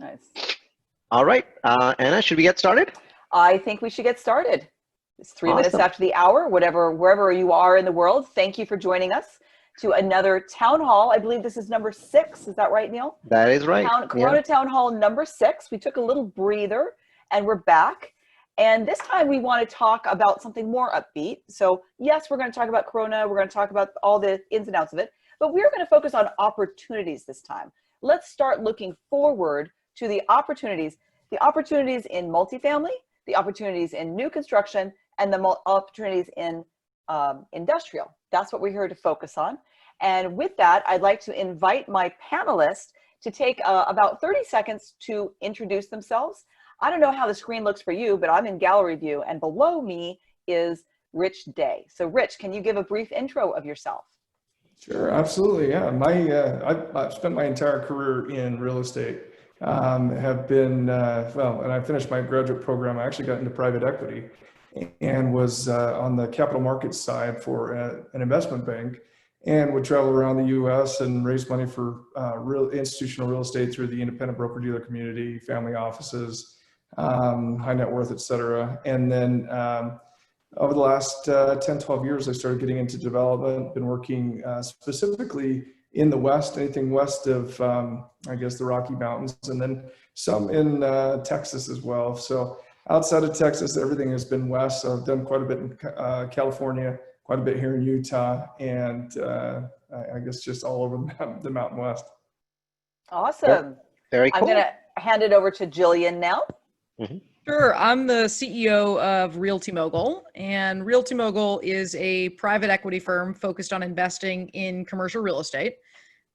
Nice. All right, Anna, should we get started? I think we should get started. It's 3 minutes Awesome. after the hour, wherever you are in the world. Thank you for joining us to another town hall. I believe this is number 6. Is that right, Neal? That is right. Corona Town Hall number 6. We took a little breather and we're back. And this time we want to talk about something more upbeat. So yes, we're going to talk about Corona. We're going to talk about all the ins and outs of it, but we're going to focus on opportunities this time. Let's start looking forward to the opportunities in multifamily, the opportunities in new construction, and the opportunities in industrial. That's what we're here to focus on. And with that, I'd like to invite my panelists to take about 30 seconds to introduce themselves. I don't know how the screen looks for you, but I'm in gallery view, and below me is Rich Day. So Rich, can you give a brief intro of yourself? Sure, absolutely. Yeah, I've spent my entire career in real estate. Have been, when I finished my graduate program, I actually got into private equity and was on the capital markets side for an investment bank, and would travel around the US and raise money for institutional real estate through the independent broker-dealer community, family offices, high net worth, et cetera. And then over the last 10, 12 years, I started getting into development, been working specifically in the West, anything west of, I guess, the Rocky Mountains, and then some in Texas as well. So outside of Texas, everything has been west. So I've done quite a bit in California, quite a bit here in Utah, and I guess just all over the Mountain West. Awesome. Very cool. I'm going to hand it over to Jilliene now. Mm-hmm. Sure. I'm the CEO of Realty Mogul, and Realty Mogul is a private equity firm focused on investing in commercial real estate.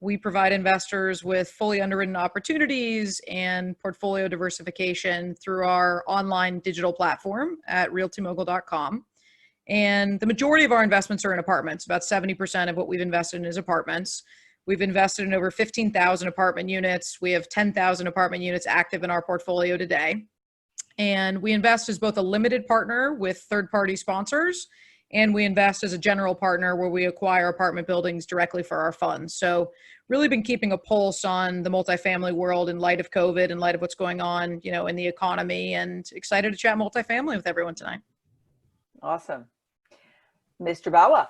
We provide investors with fully underwritten opportunities and portfolio diversification through our online digital platform at realtymogul.com. And the majority of our investments are in apartments. About 70% of what we've invested in is apartments. We've invested in over 15,000 apartment units. We have 10,000 apartment units active in our portfolio today. And we invest as both a limited partner with third-party sponsors, and we invest as a general partner where we acquire apartment buildings directly for our funds. So really been keeping a pulse on the multifamily world in light of COVID, in light of what's going on, in the economy, and excited to chat multifamily with everyone tonight. Awesome. Mr. Bawa.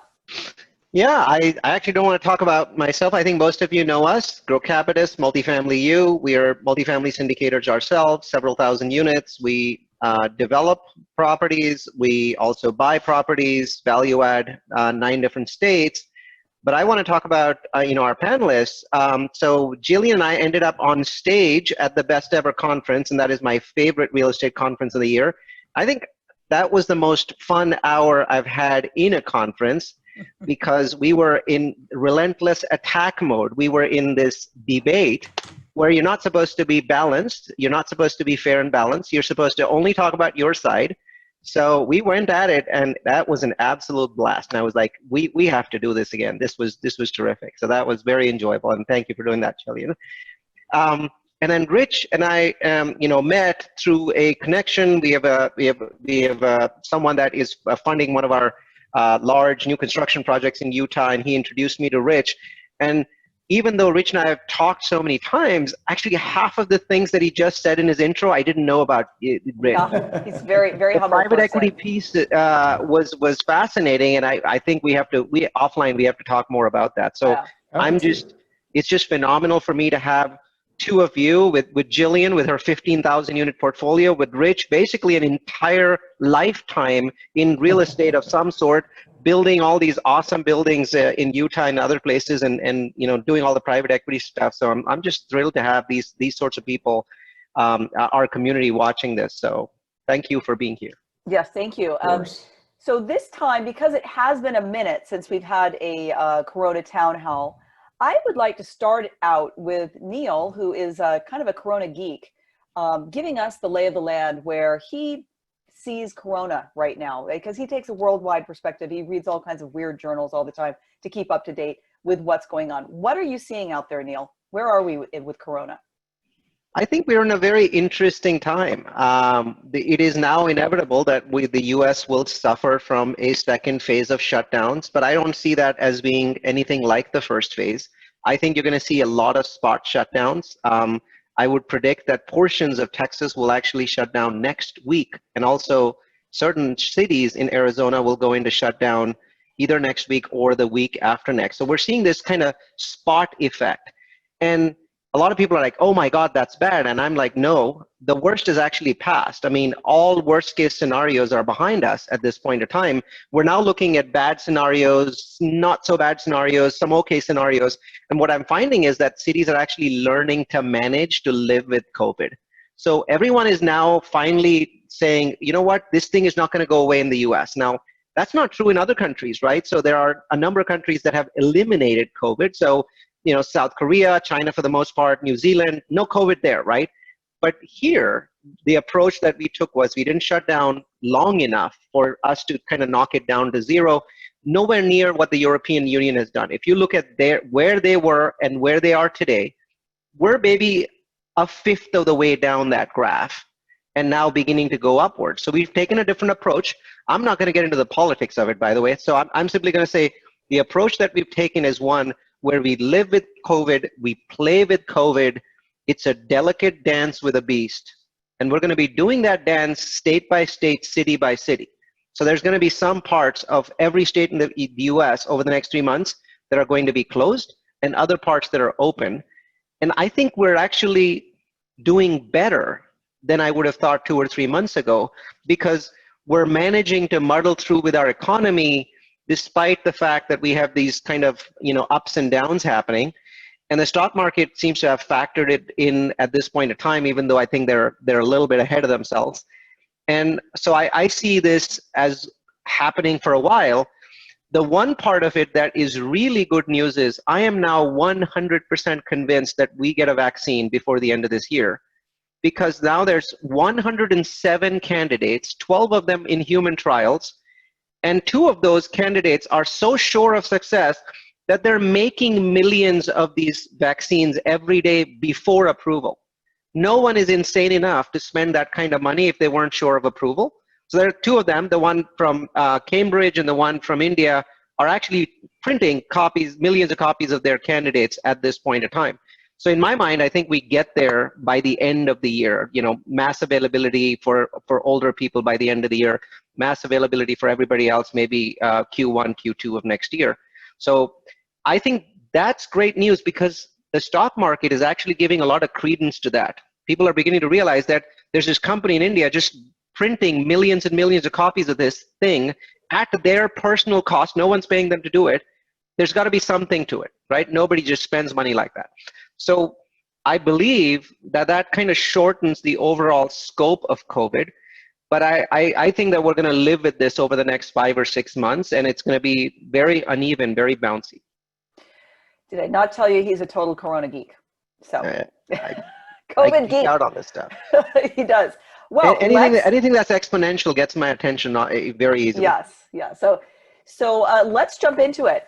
Yeah, I actually don't want to talk about myself. I think most of you know us, Grocapitus, Multifamily U. We are multifamily syndicators ourselves, several thousand units. We develop properties. We also buy properties, value add, 9 different states. But I want to talk about, our panelists. So Jillian and I ended up on stage at the Best Ever Conference, and that is my favorite real estate conference of the year. I think that was the most fun hour I've had in a conference, because we were in relentless attack mode. We were in this debate where you're not supposed to be balanced. You're not supposed to be fair and balanced. You're supposed to only talk about your side. So we went at it, and that was an absolute blast. And I was like, we have to do this again. This was terrific. So that was very enjoyable. And thank you for doing that, Jillian. And then Rich and I, met through a connection. We have someone that is funding one of our large new construction projects in Utah, and he introduced me to Rich. And even though Rich and I have talked so many times, actually half of the things that he just said in his intro, I didn't know about Rich. Yeah, he's very, very humble. The private equity piece was fascinating, and I think offline we have to talk more about that. So yeah. It's just phenomenal for me to have two of you, with Jillian with her 15,000 unit portfolio, with Rich basically an entire lifetime in real estate of some sort, building all these awesome buildings in Utah and other places, and doing all the private equity stuff. So I'm just thrilled to have these sorts of people, our community, watching this. So thank you for being here. Yes, thank you. So this time, because it has been a minute since we've had a Corona Town Hall, I would like to start out with Neal, who is kind of a Corona geek, giving us the lay of the land where he sees Corona right now, because he takes a worldwide perspective. He reads all kinds of weird journals all the time to keep up to date with what's going on. What are you seeing out there, Neal? Where are we with Corona? I think we're in a very interesting time. It is now inevitable that the U.S. will suffer from a second phase of shutdowns, but I don't see that as being anything like the first phase. I think you're going to see a lot of spot shutdowns. I would predict that portions of Texas will actually shut down next week. And also certain cities in Arizona will go into shutdown either next week or the week after next. So we're seeing this kind of spot effect. And a lot of people are like, oh my God, that's bad. And I'm like, no, the worst is actually past. I mean, all worst case scenarios are behind us at this point in time. We're now looking at bad scenarios, not so bad scenarios, some okay scenarios. And what I'm finding is that cities are actually learning to manage to live with COVID. So everyone is now finally saying, you know what, this thing is not going to go away in the US. Now, that's not true in other countries, right? So there are a number of countries that have eliminated COVID. So, South Korea, China for the most part, New Zealand, no COVID there, right? But here, the approach that we took was we didn't shut down long enough for us to kind of knock it down to zero, nowhere near what the European Union has done. If you look at where they were and where they are today, we're maybe a fifth of the way down that graph and now beginning to go upwards. So we've taken a different approach. I'm not going to get into the politics of it, by the way. So I'm simply going to say the approach that we've taken is one where we live with COVID, we play with COVID. It's a delicate dance with a beast. And we're going to be doing that dance state by state, city by city. So there's going to be some parts of every state in the US over the next 3 months that are going to be closed and other parts that are open. And I think we're actually doing better than I would have thought 2 or 3 months ago, because we're managing to muddle through with our economy despite the fact that we have these kind of ups and downs happening. And the stock market seems to have factored it in at this point in time, even though I think they're a little bit ahead of themselves. And so I see this as happening for a while. The one part of it that is really good news is I am now 100% convinced that we get a vaccine before the end of this year, because now there's 107 candidates, 12 of them in human trials, and 2 of those candidates are so sure of success that they're making millions of these vaccines every day before approval. No one is insane enough to spend that kind of money if they weren't sure of approval. So there are 2 of them, the one from Cambridge and the one from India, are actually printing copies, millions of copies of their candidates at this point in time. So in my mind, I think we get there by the end of the year, mass availability for older people by the end of the year, mass availability for everybody else, maybe Q1, Q2 of next year. So I think that's great news, because the stock market is actually giving a lot of credence to that. People are beginning to realize that there's this company in India just printing millions and millions of copies of this thing at their personal cost. No one's paying them to do it. There's got to be something to it, right? Nobody just spends money like that. So I believe that kind of shortens the overall scope of COVID. But I think that we're going to live with this over the next 5 or 6 months, and it's going to be very uneven, very bouncy. Did I not tell you he's a total Corona geek? So I COVID geek geek. out on this stuff. He does. Well, anything that's exponential gets my attention very easily. Yes, yeah. So let's jump into it.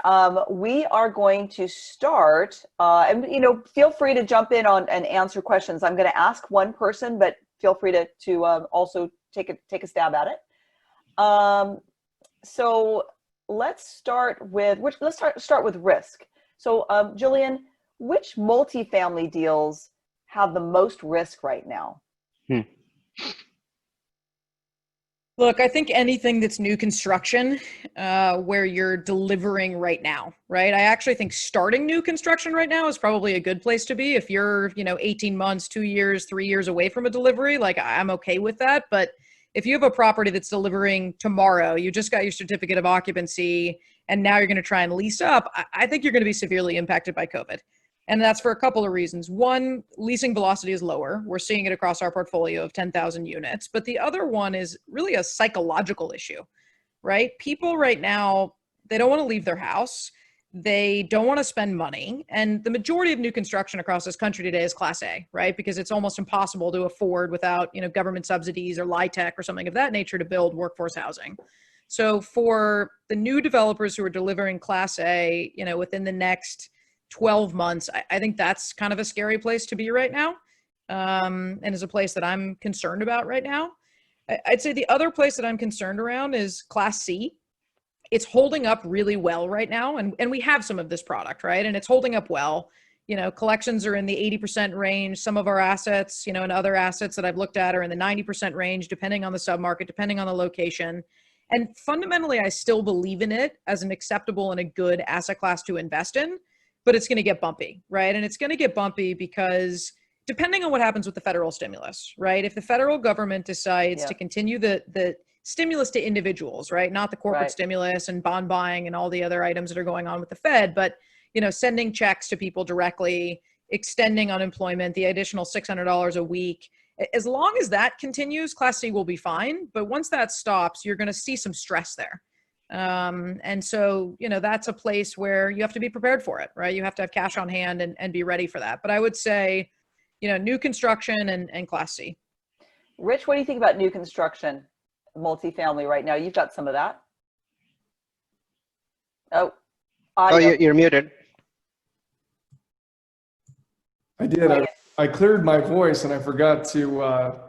We are going to start, and feel free to jump in on and answer questions. I'm going to ask one person, but feel free to also take a stab at it. So let's start with risk. So Jilliene, which multifamily deals have the most risk right now? Look, I think anything that's new construction, where you're delivering right now, right? I actually think starting new construction right now is probably a good place to be. If you're, 18 months, 2 years, 3 years away from a delivery, like I'm okay with that. But if you have a property that's delivering tomorrow, you just got your certificate of occupancy, and now you're going to try and lease up, I think you're going to be severely impacted by COVID. And that's for a couple of reasons. One, leasing velocity is lower. We're seeing it across our portfolio of 10,000 units. But the other one is really a psychological issue, right? People right now, they don't want to leave their house. They don't want to spend money. And the majority of new construction across this country today is Class A, right? Because it's almost impossible to afford without, government subsidies or LIHTC or something of that nature to build workforce housing. So for the new developers who are delivering Class A, within the next 12 months, I think that's kind of a scary place to be right now, and is a place that I'm concerned about right now. I'd say the other place that I'm concerned around is Class C. It's holding up really well right now, and we have some of this product, right? And it's holding up well. collections are in the 80% range. Some of our assets, and other assets that I've looked at are in the 90% range, depending on the submarket, depending on the location. And fundamentally, I still believe in it as an acceptable and a good asset class to invest in, but it's going to get bumpy, right? And it's going to get bumpy because depending on what happens with the federal stimulus, right? If the federal government decides to continue the stimulus to individuals, right? Not the corporate stimulus and bond buying and all the other items that are going on with the Fed, but sending checks to people directly, extending unemployment, the additional $600 a week. As long as that continues, Class C will be fine. But once that stops, you're going to see some stress there. And so, that's a place where you have to be prepared for it, right? You have to have cash on hand and be ready for that. But I would say, new construction and Class C. Rich, what do you think about new construction, multifamily right now? You've got some of that. Oh, audio. Oh, you're muted. I did. I cleared my voice and I forgot to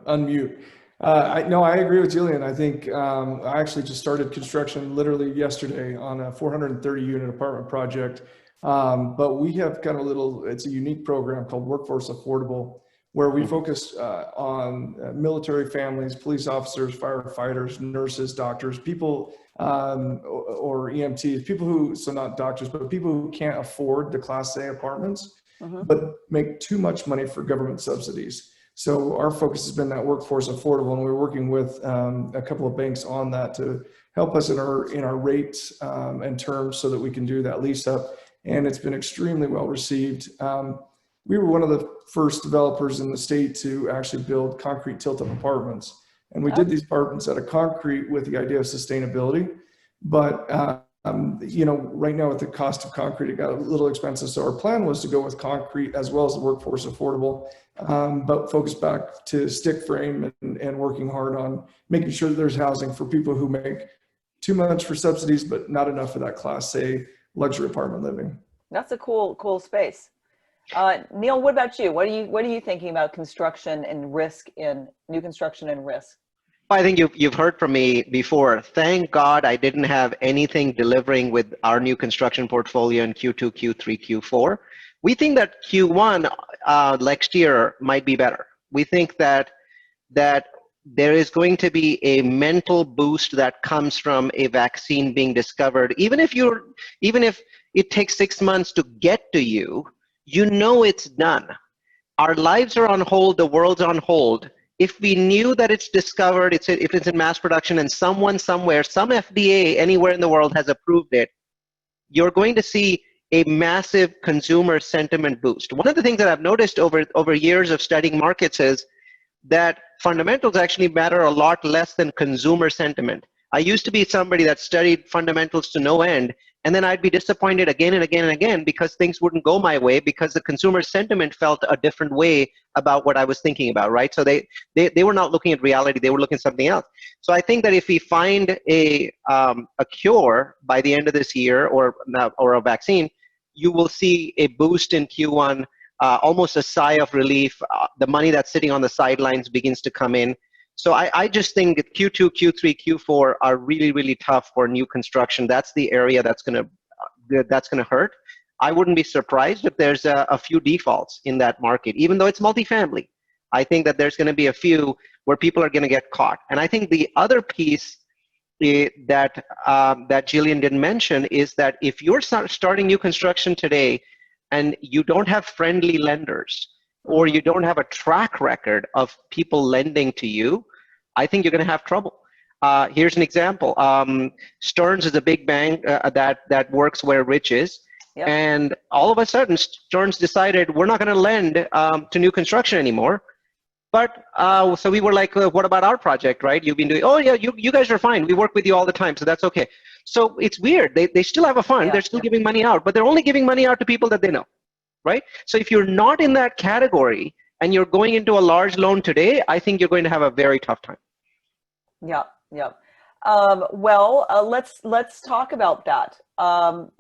unmute. I agree with Jillian. I think I actually just started construction literally yesterday on a 430 unit apartment project. But we have kind of it's a unique program called Workforce Affordable, where we focus on military families, police officers, firefighters, nurses, doctors, people, or EMTs, people who, so not doctors, but people who can't afford the Class A apartments, but make too much money for government subsidies. So our focus has been that workforce affordable, and we're working with a couple of banks on that to help us in our rates and terms so that we can do that lease up. And it's been extremely well received. We were one of the first developers in the state to actually build concrete tilt-up apartments. And we did these apartments out of concrete with the idea of sustainability. But, right now with the cost of concrete, it got a little expensive. So our plan was to go with concrete as well as the workforce affordable, but focus back to stick frame and working hard on making sure that there's housing for people who make too much for subsidies, but not enough for that Class A luxury apartment living. That's a cool space. Neal, what about you? What are you thinking about construction and risk in new construction and risk? I think you've heard from me before. Thank God I didn't have anything delivering with our new construction portfolio in Q2, Q3, Q4. We think that Q1 next year might be better. We think that there is going to be a mental boost that comes from a vaccine being discovered. Even if it takes 6 months to get to you, it's done. Our lives are on hold, the world's on hold. If we knew that it's discovered, if it's in mass production and someone somewhere, some FDA anywhere in the world has approved it, you're going to see a massive consumer sentiment boost. One of the things that I've noticed over years of studying markets is that fundamentals actually matter a lot less than consumer sentiment. I used to be somebody that studied fundamentals to no end, and then I'd be disappointed again and again and again because things wouldn't go my way because the consumer sentiment felt a different way about what I was thinking about, right? So they were not looking at reality, they were looking at something else. So I think that if we find a cure by the end of this year or a vaccine, you will see a boost in Q1, almost a sigh of relief. The money that's sitting on the sidelines begins to come in. So I just think that Q2, Q3, Q4 are really, really tough for new construction. That's the area that's gonna hurt. I wouldn't be surprised if there's a few defaults in that market, even though it's multifamily. I think that there's gonna be a few where people are gonna get caught. And I think the other piece that Jillian didn't mention is that if you're starting new construction today and you don't have friendly lenders, or you don't have a track record of people lending to you, I think you're going to have trouble. Here's an example. Stearns is a big bank that works where Rich is. Yep. And all of a sudden, Stearns decided we're not going to lend to new construction anymore. But so we were like, what about our project, right? You've been doing, oh yeah, you guys are fine. We work with you all the time, so that's okay. So it's weird. They still have a fund. Yeah, they're still giving money out, but they're only giving money out to people that they know. Right? So if you're not in that category and you're going into a large loan today, I think you're going to have a very tough time. Yeah. Let's talk about that.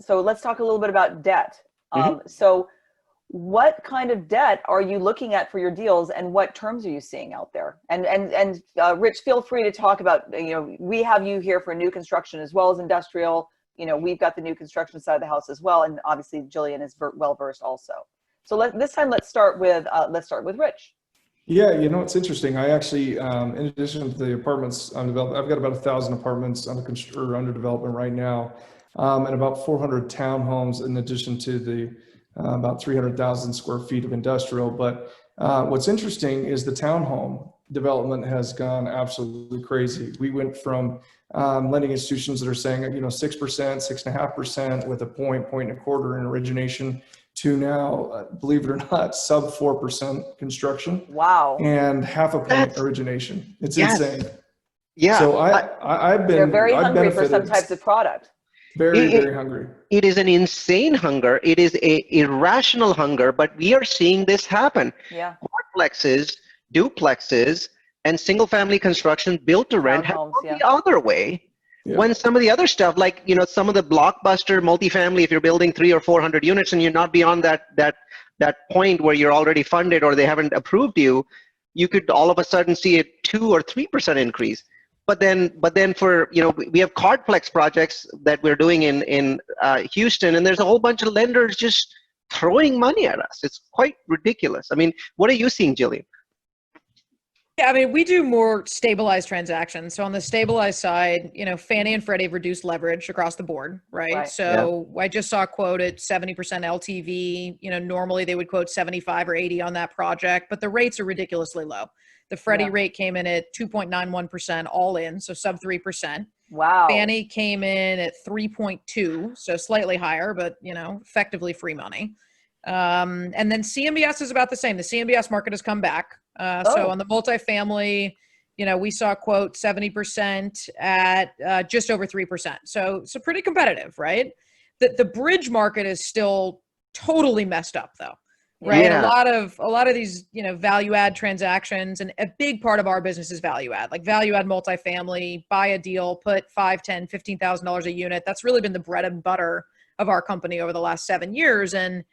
So let's talk a little bit about debt. So what kind of debt are you looking at for your deals, and what terms are you seeing out there? And Rich, feel free to talk about, we have you here for new construction as well as industrial. We've got the new construction side of the house as well. And obviously Jillian is well-versed also. So this time, let's start with Rich. Yeah, it's interesting. I actually, in addition to the apartments I'm developing, I've got about 1,000 apartments under development right now, and about 400 townhomes in addition to the about 300,000 square feet of industrial. But what's interesting is the townhome development has gone absolutely crazy. We went from lending institutions that are saying, 6%, 6.5% with a point and a quarter in origination, to now, believe it or not, sub 4% construction. Wow. And half a point origination. It's insane. Yeah. So I've They're very I've hungry for some benefited. types of product. Very hungry. It is an insane hunger. It is a irrational hunger, but we are seeing this happen. Yeah. Quadplexes, duplexes, and single-family construction built to rent have gone the other way. Yeah. When some of the other stuff, like some of the blockbuster multifamily, if you're building 300 or 400 units and you're not beyond that point where you're already funded or they haven't approved you, you could all of a sudden see a 2 or 3% increase. But then for, we have quadplex projects that we're doing in Houston, and there's a whole bunch of lenders just throwing money at us. It's quite ridiculous. I mean, what are you seeing, Jilliene? Yeah, I mean, we do more stabilized transactions. So on the stabilized side, Fannie and Freddie have reduced leverage across the board, right? So I just saw a quote at 70% LTV. Normally they would quote 75 or 80 on that project, but the rates are ridiculously low. The Freddie rate came in at 2.91% all in, so sub 3%. Wow. Fannie came in at 3.2, so slightly higher, but effectively free money. And then CMBS is about the same. The CMBS market has come back. So on the multifamily, we saw quote 70% at just over 3%. So pretty competitive, right? The bridge market is still totally messed up though. Right. Yeah. A lot of these, value add transactions, and a big part of our business is value add, like value add multifamily, buy a deal, put $5,000, $10,000, $15,000 a unit. That's really been the bread and butter of our company over the last 7 years. And,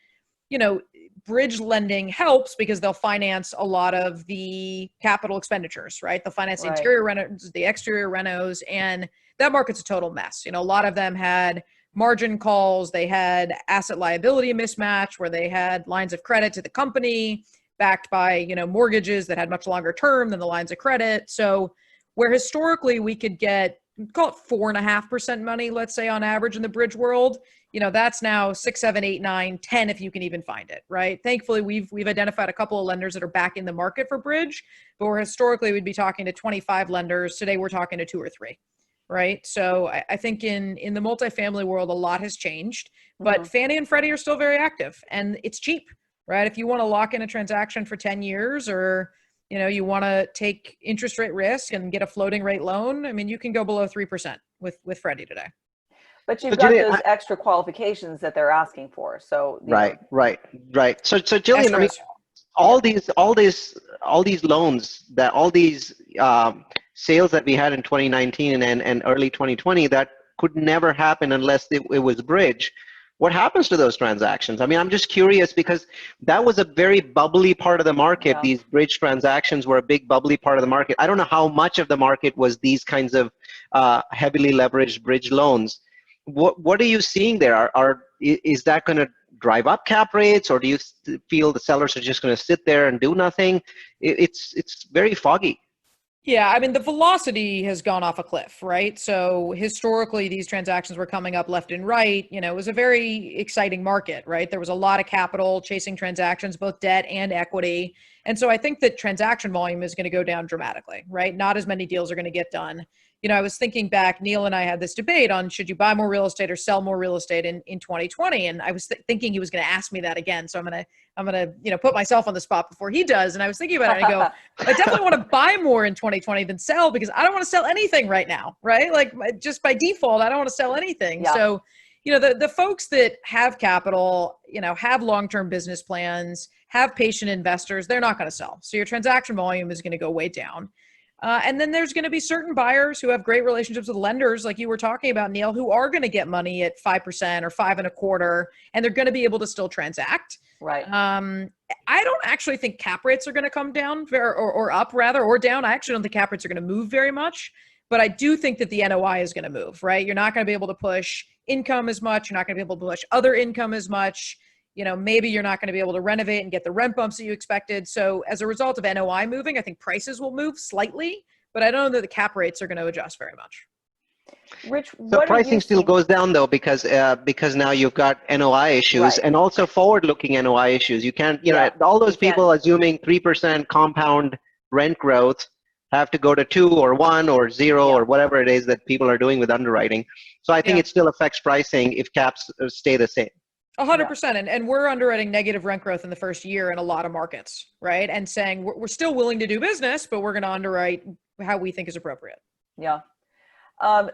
bridge lending helps because they'll finance a lot of the capital expenditures, right? They'll finance the interior renos, the exterior renos, and that market's a total mess. A lot of them had margin calls. They had asset liability mismatch where they had lines of credit to the company backed by, mortgages that had much longer term than the lines of credit. So where historically we could get, call it 4.5% money, let's say on average in the bridge world, that's now 6, 7, 8, 9, 10, if you can even find it, right? Thankfully, we've identified a couple of lenders that are back in the market for bridge, but where historically we'd be talking to 25 lenders. Today we're talking to 2 or 3. Right. So I think in the multifamily world, a lot has changed, but Fannie and Freddie are still very active and it's cheap, right? If you want to lock in a transaction for 10 years or, you want to take interest rate risk and get a floating rate loan, I mean, you can go below 3% with Freddie today. But you've got those extra qualifications that they're asking for. So right. So Jilliene, I mean, all these loans that all these sales that we had in 2019 and early 2020 that could never happen unless it was bridge. What happens to those transactions? I mean, I'm just curious because that was a very bubbly part of the market. Yeah. These bridge transactions were a big bubbly part of the market. I don't know how much of the market was these kinds of heavily leveraged bridge loans. What are you seeing there? Is that going to drive up cap rates, or do you feel the sellers are just going to sit there and do nothing? It's very foggy. Yeah, I mean, the velocity has gone off a cliff, right? So historically, these transactions were coming up left and right. It was a very exciting market, right? There was a lot of capital chasing transactions, both debt and equity. And so I think that transaction volume is going to go down dramatically, right? Not as many deals are going to get done. I was thinking back, Neal and I had this debate on should you buy more real estate or sell more real estate in 2020. And I was thinking he was going to ask me that again. So I'm going to put myself on the spot before he does. And I was thinking about it and I go, I definitely want to buy more in 2020 than sell because I don't want to sell anything right now, right? Like just by default, I don't want to sell anything. Yeah. So, the folks that have capital, have long-term business plans, have patient investors, they're not going to sell. So your transaction volume is going to go way down. And then there's going to be certain buyers who have great relationships with lenders, like you were talking about, Neal, who are going to get money at 5% or 5.25%, and they're going to be able to still transact. Right. I don't actually think cap rates are going to come down or up rather, or down. I actually don't think cap rates are going to move very much, but I do think that the NOI is going to move, right? You're not going to be able to push income as much. You're not going to be able to push other income as much. maybe you're not going to be able to renovate and get the rent bumps that you expected. So as a result of NOI moving, I think prices will move slightly, but I don't know that the cap rates are going to adjust very much. Rich, So what are pricing you still seeing? goes down though, because now you've got NOI issues Right. and also forward-looking NOI issues. You can't, Yeah, all those you can't. people assuming 3% compound rent growth have to go to 2 or 1 or 0 Yeah. or whatever it is that people are doing with underwriting. So I think Yeah. it still affects pricing if caps stay the same. 100%. And we're underwriting negative rent growth in the first year in a lot of markets, right? And saying we're still willing to do business, but we're going to underwrite how we think is appropriate. Yeah.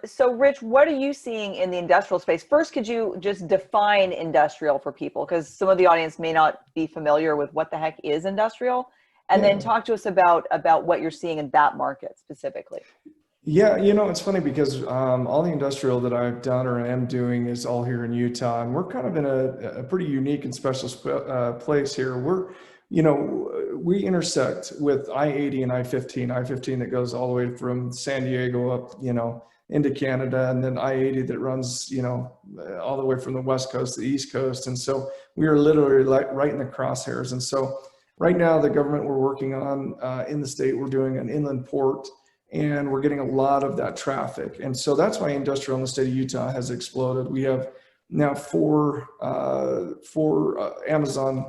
So Rich, what are you seeing in the industrial space? First, could you just define industrial for people? Because some of the audience may not be familiar with what the heck is industrial. And then talk to us about what you're seeing in that market specifically. Yeah, it's funny because all the industrial that I've done or am doing is all here in Utah, and we're kind of in a pretty unique and special place here. We intersect with I-80 and I-15, I-15 that goes all the way from San Diego up, into Canada, and then I-80 that runs, all the way from the West Coast to the East Coast. And so we are literally right in the crosshairs. And so right now, the government we're working on in the state, we're doing an inland port, and we're getting a lot of that traffic. And so that's why industrial in the state of Utah has exploded. We have now four Amazon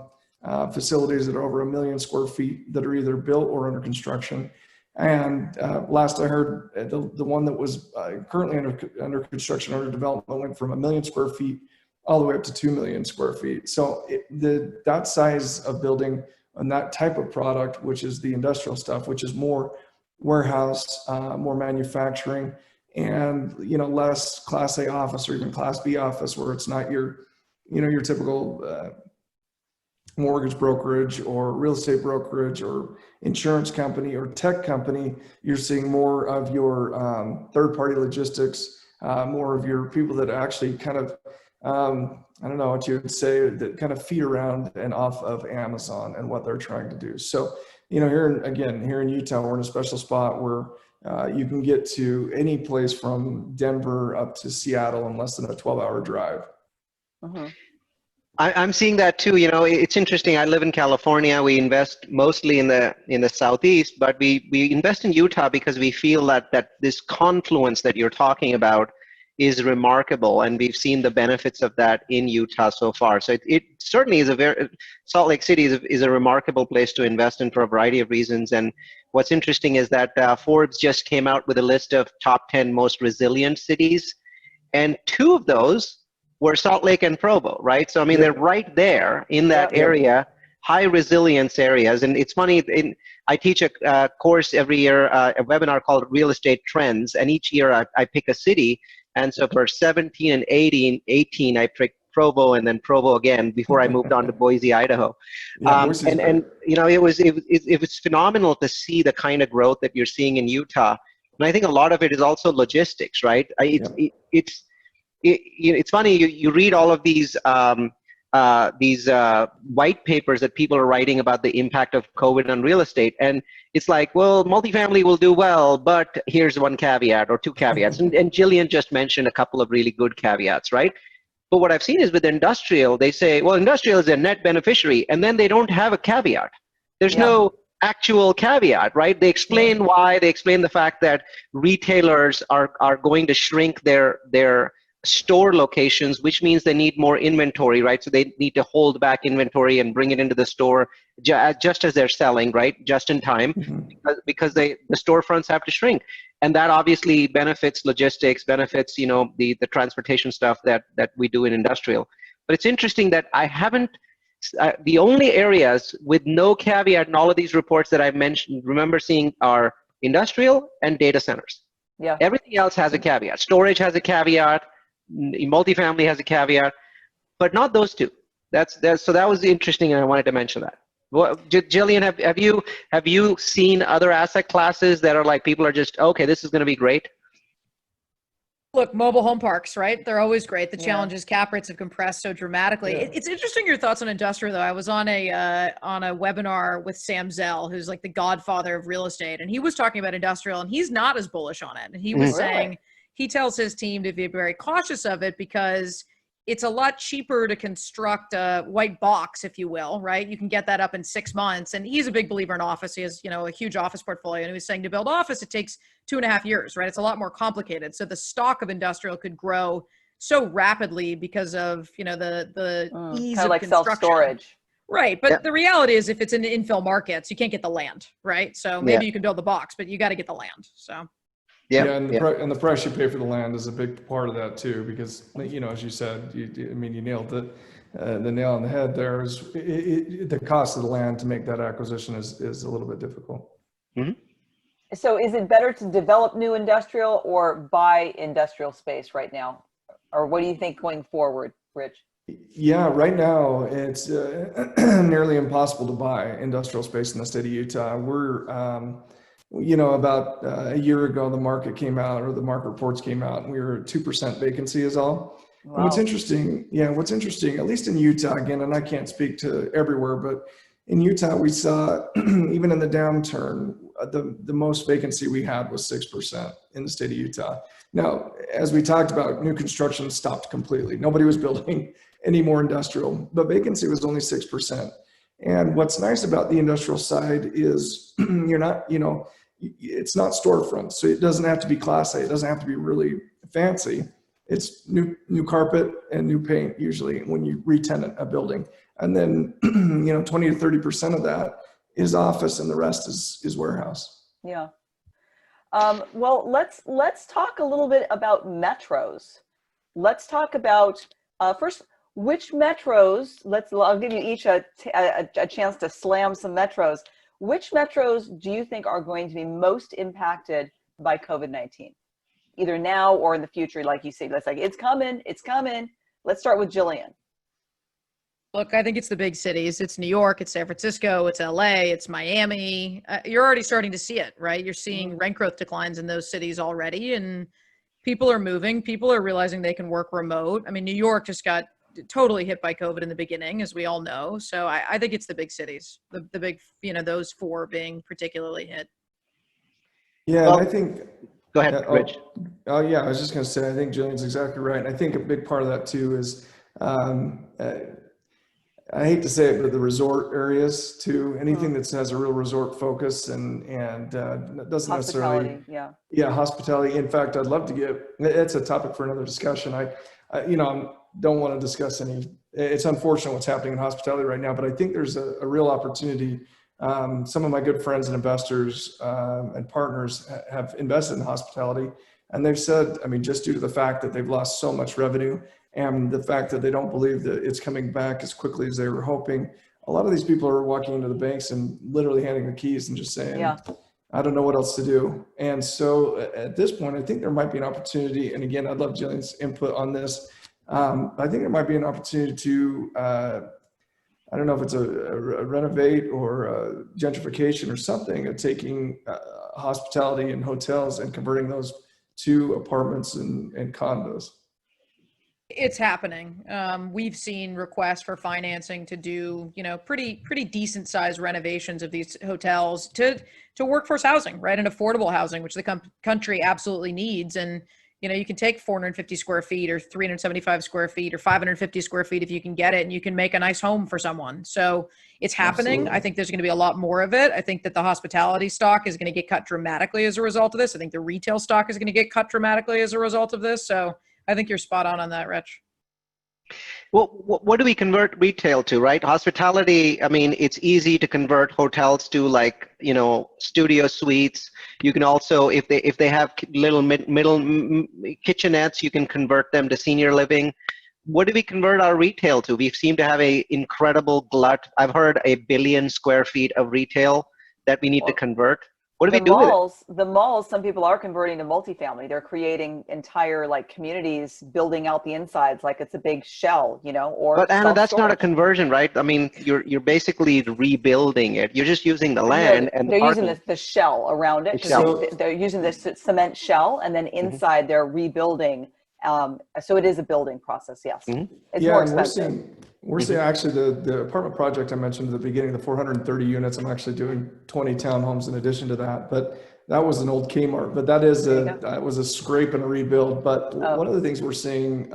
facilities that are over 1 million square feet that are either built or under construction. And last I heard, the one that was currently under construction, under development, went from 1 million square feet all the way up to 2 million square feet. So that size of building and that type of product, which is the industrial stuff, which is more warehouse, more manufacturing, and less Class A office or even Class B office, where it's not your typical mortgage brokerage or real estate brokerage or insurance company or tech company. You're seeing more of your third-party logistics, more of your people that actually kind of, I don't know what you would say, that kind of feed around and off of Amazon and what they're trying to do. So, here in Utah, we're in a special spot where you can get to any place from Denver up to Seattle in less than a 12-hour drive. Mm-hmm. I'm seeing that too. It's interesting. I live in California. We invest mostly in the southeast, but we invest in Utah because we feel that this confluence that you're talking about is remarkable, and we've seen the benefits of that in Utah so far. So it certainly is Salt Lake City is a remarkable place to invest in for a variety of reasons. And what's interesting is that Forbes just came out with a list of top 10 most resilient cities, and 2 of those were Salt Lake and Provo, right? So I mean, they're right there in that area, high resilience areas. And it's funny, I teach a course every year, a webinar called Real Estate Trends, and each year I pick a city. And so for 17 and 18, I picked Provo and then Provo again before I moved on to Boise, Idaho. And it was phenomenal to see the kind of growth that you're seeing in Utah. And I think a lot of it is also logistics, right? It's funny, you read all of these white papers that people are writing about the impact of COVID on real estate, and it's like, well, multifamily will do well, but here's one caveat or 2 caveats. And Jilliene just mentioned a couple of really good caveats, right? But what I've seen is with industrial, they say, well, industrial is a net beneficiary, and then they don't have a caveat. There's no actual caveat, right? They explain why. They explain the fact that retailers are going to shrink their store locations, which means they need more inventory, right? So they need to hold back inventory and bring it into the store just as they're selling, right? Just in time, because the storefronts have to shrink. And that obviously benefits logistics, benefits, the transportation stuff that we do in industrial. But it's interesting that I haven't, the only areas with no caveat in all of these reports that I've mentioned, remember seeing, are industrial and data centers. Yeah. Everything else has a caveat. Storage has a caveat. Multifamily has a caveat, but not those 2. So that was interesting, and I wanted to mention that. Well, Jilliene, have you seen other asset classes that are like, people are just, okay, this is going to be great? Look, mobile home parks, right? They're always great. The challenge is cap rates have compressed so dramatically. It's interesting your thoughts on industrial, though. I was on a webinar with Sam Zell, who's like the godfather of real estate, and he was talking about industrial, and he's not as bullish on it. And he was saying he tells his team to be very cautious of it because it's a lot cheaper to construct a white box, if you will, right? You can get that up in 6 months. And he's a big believer in office. He has, a huge office portfolio. And he was saying to build office, it takes 2.5 years, right? It's a lot more complicated. So the stock of industrial could grow so rapidly because of, the ease kind of of like construction. self-storage. Right. But the reality is if it's in infill markets, you can't get the land, right? So maybe you can build the box, but you got to get the land. So. Yeah, and the price you pay for the land is a big part of that too, because as you said, you nailed it, the nail on the head. There is the cost of the land to make that acquisition is a little bit difficult. Mm-hmm. So, is it better to develop new industrial or buy industrial space right now, or what do you think going forward, Rich? Yeah, right now it's nearly impossible to buy industrial space in the state of Utah. We're about a year ago, the market came out, or the market reports came out, and we were at 2% vacancy is all. Wow. And what's interesting, at least in Utah, again, and I can't speak to everywhere, but in Utah, we saw, even in the downturn, the most vacancy we had was 6% in the state of Utah. Now, as we talked about, new construction stopped completely. Nobody was building any more industrial, but vacancy was only 6%. And what's nice about the industrial side is you're not, it's not storefronts, so it doesn't have to be Class A. It doesn't have to be really fancy. It's new carpet and new paint usually when you re-tenant a building, and then 20 to 30% of that is office, and the rest is warehouse. Yeah. Well, let's talk a little bit about metros. Let's talk about first, which metros. I'll give you each a chance to slam some metros. Which metros do you think are going to be most impacted by COVID-19? Either now or in the future, like you say, it's coming. Let's start with Jilliene. Look, I think it's the big cities. It's New York, it's San Francisco, it's LA, it's Miami. You're already starting to see it, right? You're seeing rent growth declines in those cities already, and people are moving. People are realizing they can work remote. I mean, New York just got totally hit by COVID in the beginning, as we all know. So I think it's the big cities, the big, those four being particularly hit. Yeah, well, and I think. Go ahead, Rich. Oh yeah, I was just going to say, I think Jillian's exactly right. And I think a big part of that too is, I hate to say it, but the resort areas too, anything that has a real resort focus and doesn't necessarily, hospitality. In fact, I'd love to it's a topic for another discussion. I don't want to discuss it's unfortunate what's happening in hospitality right now, but I think there's a real opportunity. Some of my good friends and investors and partners have invested in hospitality, and they've said, just due to the fact that they've lost so much revenue and the fact that they don't believe that it's coming back as quickly as they were hoping, a lot of these people are walking into the banks and literally handing the keys and just saying, I don't know what else to do. And so at this point, I think there might be an opportunity, and again, I'd love Jillian's input on this. I think there might be an opportunity to, I don't know if it's a renovate or a gentrification or something, of taking hospitality and hotels and converting those to apartments and condos. It's happening. We've seen requests for financing to do, pretty decent sized renovations of these hotels to workforce housing, right? And affordable housing, which the country absolutely needs. And, you can take 450 square feet or 375 square feet or 550 square feet if you can get it, and you can make a nice home for someone. So it's happening. Absolutely. I think there's going to be a lot more of it. I think that the hospitality stock is going to get cut dramatically as a result of this. I think the retail stock is going to get cut dramatically as a result of this. So I think you're spot on that, Rich. Well, what do we convert retail to, right? Hospitality, it's easy to convert hotels to studio suites. You can also, if they have little middle kitchenettes, you can convert them to senior living. What do we convert our retail to? We seem to have a incredible glut. I've heard 1 billion square feet of retail that we need to convert. What do we do with it? The malls, some people are converting to multifamily. They're creating entire communities, building out the insides like it's a big shell, or. But Anna, that's not a conversion, right? You're basically rebuilding it. You're just using the land and they're using the shell around it. They're using this cement shell, and then inside they're rebuilding. So it is a building process. Yes, it's more expensive. We're seeing actually the apartment project I mentioned at the beginning, the 430 units. I'm actually doing 20 townhomes in addition to that. But that was an old Kmart, but that was a scrape and a rebuild. But one of the things we're seeing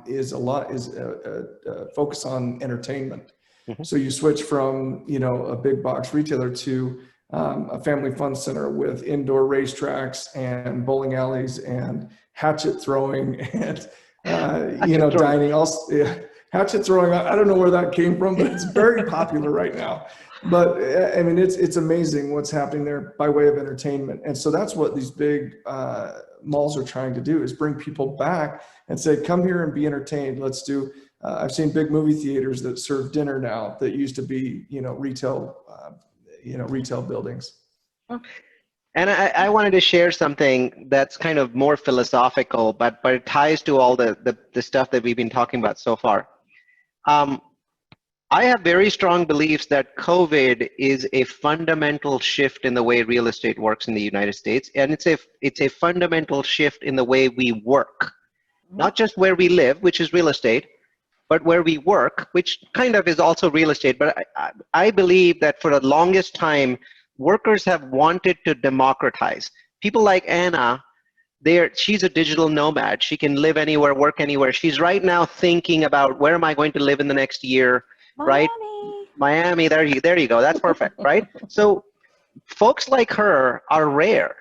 is a focus on entertainment. Mm-hmm. So you switch from, a big box retailer to a family fun center with indoor racetracks and bowling alleys and hatchet throwing and, dining. Also, yeah, hatchet throwing, I don't know where that came from, but it's very popular right now. But I mean, it's amazing what's happening there by way of entertainment. And so that's what these big malls are trying to do, is bring people back and say, come here and be entertained. Let's do, I've seen big movie theaters that serve dinner now that used to be, retail buildings. And I wanted to share something that's kind of more philosophical, but it ties to all the stuff that we've been talking about so far. I have very strong beliefs that COVID is a fundamental shift in the way real estate works in the United States. And it's a fundamental shift in the way we work, not just where we live, which is real estate, but where we work, which kind of is also real estate. But I believe that for the longest time, workers have wanted to democratize. People like Anna, she's a digital nomad. She can live anywhere, work anywhere. She's right now thinking about, where am I going to live in the next year? Right? Miami, there you go. That's perfect, right? So folks like her are rare.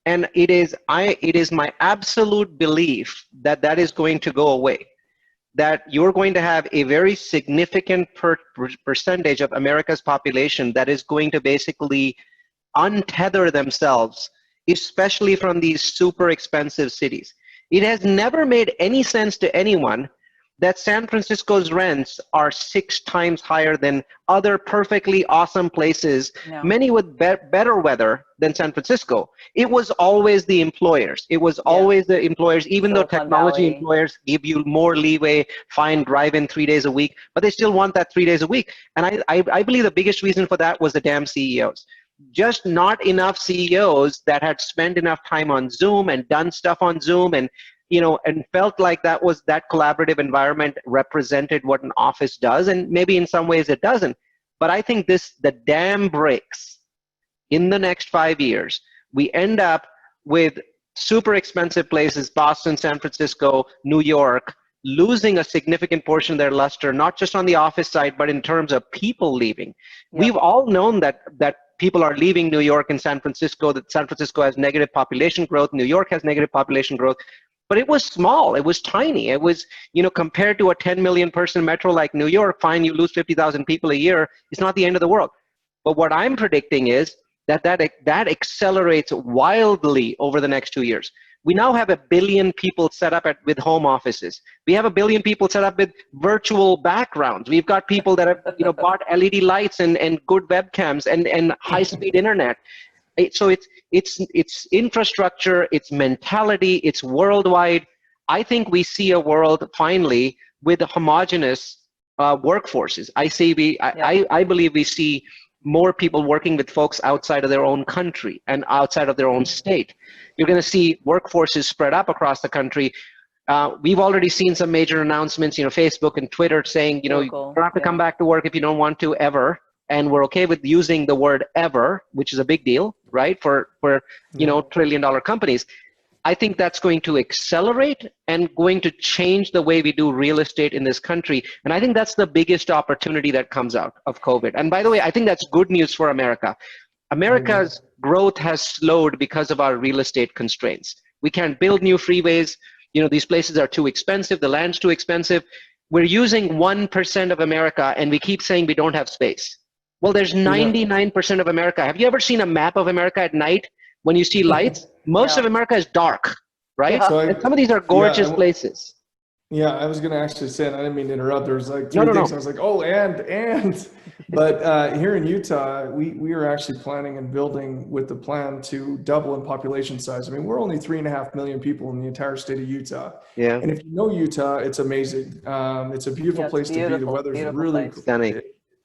And it is my absolute belief that that is going to go away. That you're going to have a very significant percentage of America's population that is going to basically untether themselves, especially from these super expensive cities. It has never made any sense to anyone that San Francisco's rents are 6 times higher than other perfectly awesome places, many with better weather than San Francisco. It was always the employers. It was always the employers, even though technology employers give you more leeway, fine, drive in 3 days a week, but they still want that 3 days a week. And I believe the biggest reason for that was the damn CEOs. Just not enough CEOs that had spent enough time on Zoom and done stuff on Zoom and felt like that collaborative environment represented what an office does, and maybe in some ways it doesn't. But I think the dam breaks in the next 5 years. We end up with super expensive places, Boston, San Francisco, New York, losing a significant portion of their luster, not just on the office side, but in terms of people leaving. We've all known that people are leaving New York and San Francisco, that San Francisco has negative population growth, New York has negative population growth. But it was small, it was tiny. It was, compared to a 10 million person metro like New York, fine, you lose 50,000 people a year, it's not the end of the world. But what I'm predicting is that accelerates wildly over the next 2 years. We now have 1 billion people set up with home offices. We have 1 billion people set up with virtual backgrounds. We've got people that have bought LED lights and good webcams and high-speed internet. So it's infrastructure, it's mentality, it's worldwide. I think we see a world finally with homogeneous workforces. I believe we see more people working with folks outside of their own country and outside of their own state. You're going to see workforces spread up across the country. We've already seen some major announcements, Facebook and Twitter saying, you don't have to come back to work if you don't want to ever. And we're okay with using the word ever, which is a big deal, right? For trillion-dollar companies. I think that's going to accelerate and going to change the way we do real estate in this country. And I think that's the biggest opportunity that comes out of COVID. And by the way, I think that's good news for America. America's growth has slowed because of our real estate constraints. We can't build new freeways. These places are too expensive. The land's too expensive. We're using 1% of America, and we keep saying we don't have space. Well, there's 99% of America. Have you ever seen a map of America at night when you see lights? Most of America is dark, right? So and some of these are gorgeous places. Yeah, I was going to actually say, and I didn't mean to interrupt. There was like three things. I was like, and. But here in Utah, we are actually planning and building with the plan to double in population size. I mean, we're only 3.5 million people in the entire state of Utah. Yeah. And if you know Utah, it's amazing. It's a beautiful place to be. The weather's really stunning.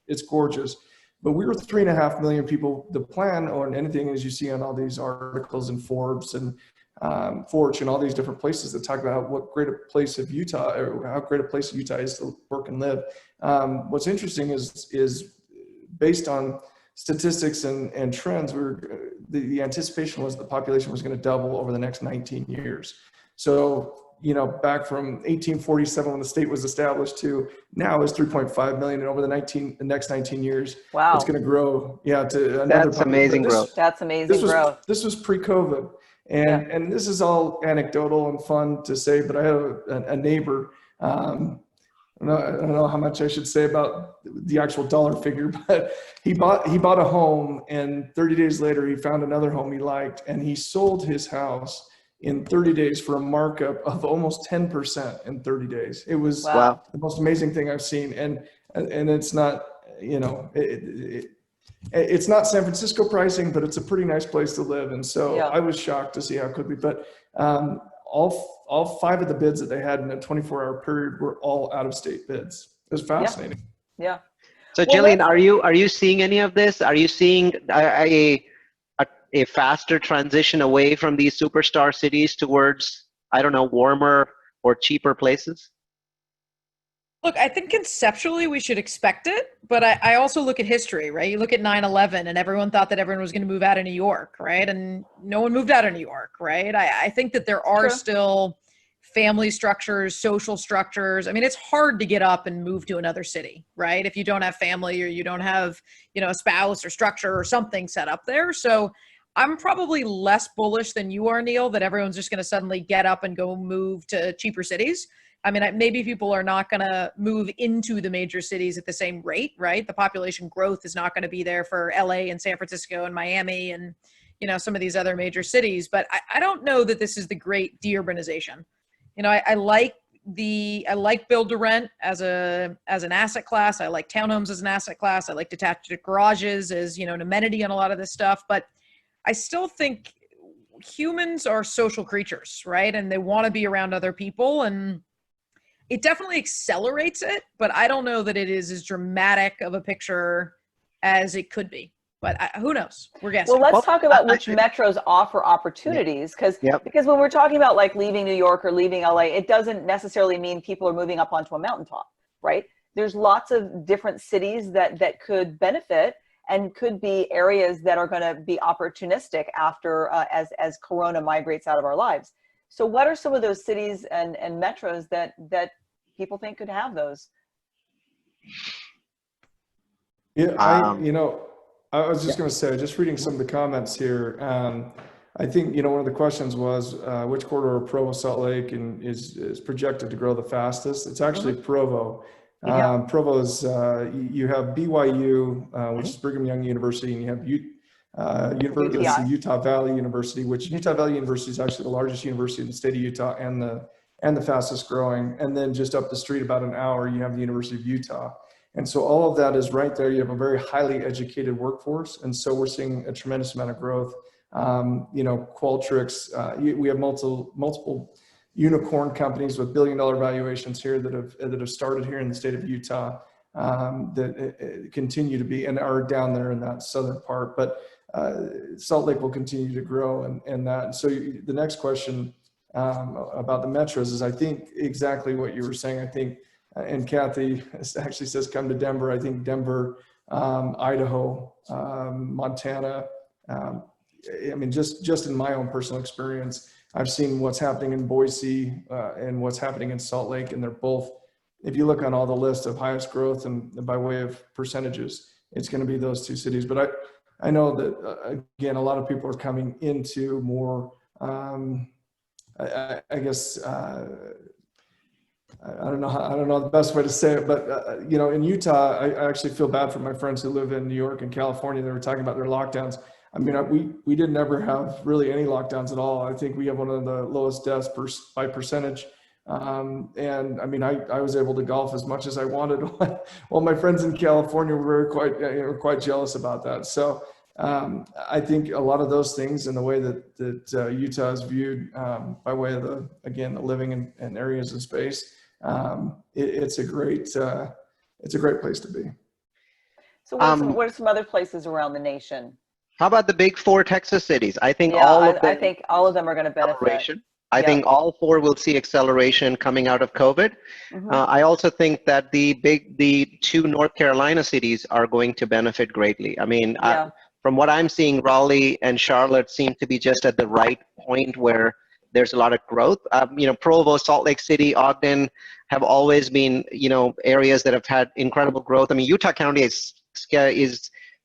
It's gorgeous. But we were 3.5 million people. The plan on anything, as you see on all these articles in Forbes and Fortune, all these different places that talk about what great a place of Utah, or how great a place Utah is to work and live. What's interesting is based on statistics and trends, the anticipation was the population was going to double over the next 19 years. So, back from 1847 when the state was established to now is 3.5 million, and over the next 19 years, Wow. it's going to grow, to another. That's amazing growth. That's amazing growth. This was pre-COVID, and this is all anecdotal and fun to say, but I had a neighbor. I don't know how much I should say about the actual dollar figure, but he bought a home, and 30 days later he found another home he liked, and he sold his house in 30 days for a markup of almost 10% in 30 days. It was Wow. the most amazing thing I've seen, and it's not, it's not San Francisco pricing, but it's a pretty nice place to live, and so I was shocked to see how quickly. But all 5 of the bids that they had in a 24-hour period were all out-of-state bids. It was fascinating. Yeah. So Jilliene, are you seeing any of this? Are you seeing a faster transition away from these superstar cities towards, I don't know, warmer or cheaper places? Look, I think conceptually we should expect it, but I also look at history, right? You look at 9/11 and everyone thought that everyone was going to move out of New York, right? And no one moved out of New York, right? I think that there are still family structures, social structures. I mean, it's hard to get up and move to another city, right? If you don't have family or you don't have, a spouse or structure or something set up there. So I'm probably less bullish than you are, Neal, that everyone's just going to suddenly get up and go move to cheaper cities. I mean, maybe people are not going to move into the major cities at the same rate, right? The population growth is not going to be there for LA and San Francisco and Miami and, some of these other major cities. But I don't know that this is the great de-urbanization. I like build to rent as an asset class. I like townhomes as an asset class. I like detached garages as, an amenity on a lot of this stuff. But I still think humans are social creatures, right? And they want to be around other people, and it definitely accelerates it, but I don't know that it is as dramatic of a picture as it could be. But who knows? We're guessing. Well, let's talk about which metros offer opportunities, because when we're talking about like leaving New York or leaving LA, it doesn't necessarily mean people are moving up onto a mountaintop, right? There's lots of different cities that could benefit and could be areas that are going to be opportunistic after as Corona migrates out of our lives. So what are some of those cities and metros that people think could have those? Yeah, I was just going to say, just reading some of the comments here, I think, one of the questions was, which corridor of Provo, Salt Lake is projected to grow the fastest? It's actually Provo. Provo is, you have BYU, which is Brigham Young University, and you have Utah Valley University, which Utah Valley University is actually the largest university in the state of Utah and the fastest growing. And then just up the street, about an hour, you have the University of Utah. And so all of that is right there. You have a very highly educated workforce. And so we're seeing a tremendous amount of growth. Qualtrics, we have multiple unicorn companies with billion-dollar valuations here that have started here in the state of Utah that continue to be and are down there in that southern part. But Salt Lake will continue to grow and that. And so the next question about the metros is, I think, exactly what you were saying. I think, and Kathy actually says, come to Denver. I think Denver, Idaho, Montana. I mean, just in my own personal experience, I've seen what's happening in Boise and what's happening in Salt Lake, and they're both, if you look on all the lists of highest growth and by way of percentages, it's going to be those two cities. But I know that, again, a lot of people are coming into more, I guess, I don't know the best way to say it, but in Utah, I actually feel bad for my friends who live in New York and California. They were talking about their lockdowns. I mean, we didn't ever have really any lockdowns at all. I think we have one of the lowest deaths by percentage. And I mean, I was able to golf as much as I wanted, while my friends in California were quite jealous about that. So I think a lot of those things and the way that Utah is viewed by way of the living in areas of space, it's a great place to be. So what are some other places around the nation? How about the big 4 Texas cities? I think I think all of them are going to benefit. I think all 4 will see acceleration coming out of COVID. I also think that the 2 North Carolina cities are going to benefit greatly. I mean, from what I'm seeing, Raleigh and Charlotte seem to be just at the right point where there's a lot of growth. Provo, Salt Lake City, Ogden have always been, areas that have had incredible growth. I mean, Utah County is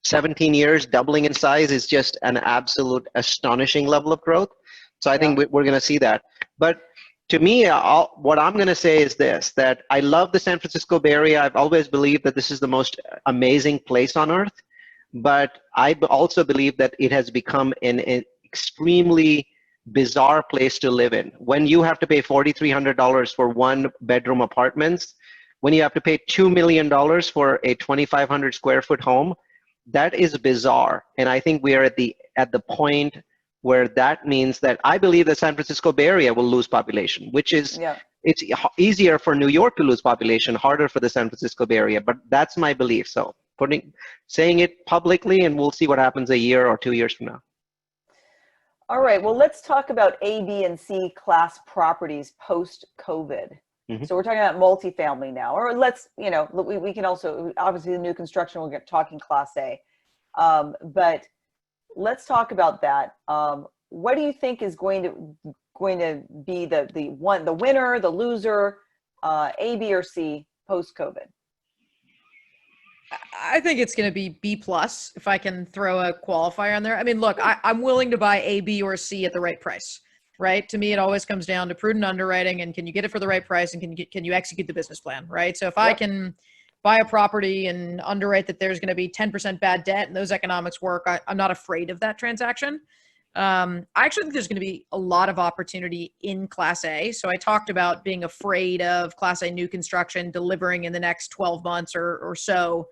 17 years, doubling in size is just an absolute astonishing level of growth. So I think we're going to see that. But to me, what I'm going to say is this, that I love the San Francisco Bay Area. I've always believed that this is the most amazing place on earth. But I also believe that it has become an extremely bizarre place to live in. When you have to pay $4,300 for one bedroom apartments, when you have to pay $2 million for a 2,500 square foot home, that is bizarre. And I think we are at the point where that means that I believe the San Francisco Bay Area will lose population, which is, it's easier for New York to lose population, harder for the San Francisco Bay Area, but that's my belief. So saying it publicly, and we'll see what happens a year or 2 years from now. All right, well, let's talk about A, B, and C class properties post-COVID. Mm-hmm. So we're talking about multifamily now, or let's, we can also, obviously the new construction, we'll get talking class A. But let's talk about that. What do you think is going to be the winner, the loser, A, B, or C post-COVID? I think it's going to be B plus, if I can throw a qualifier on there. I mean, look, I'm willing to buy A, B, or C at the right price, right? To me, it always comes down to prudent underwriting, and can you get it for the right price, and can you execute the business plan, right? So if I can buy a property and underwrite that there's going to be 10% bad debt and those economics work, I'm not afraid of that transaction. I actually think there's going to be a lot of opportunity in Class A. So I talked about being afraid of Class A new construction delivering in the next 12 months or so.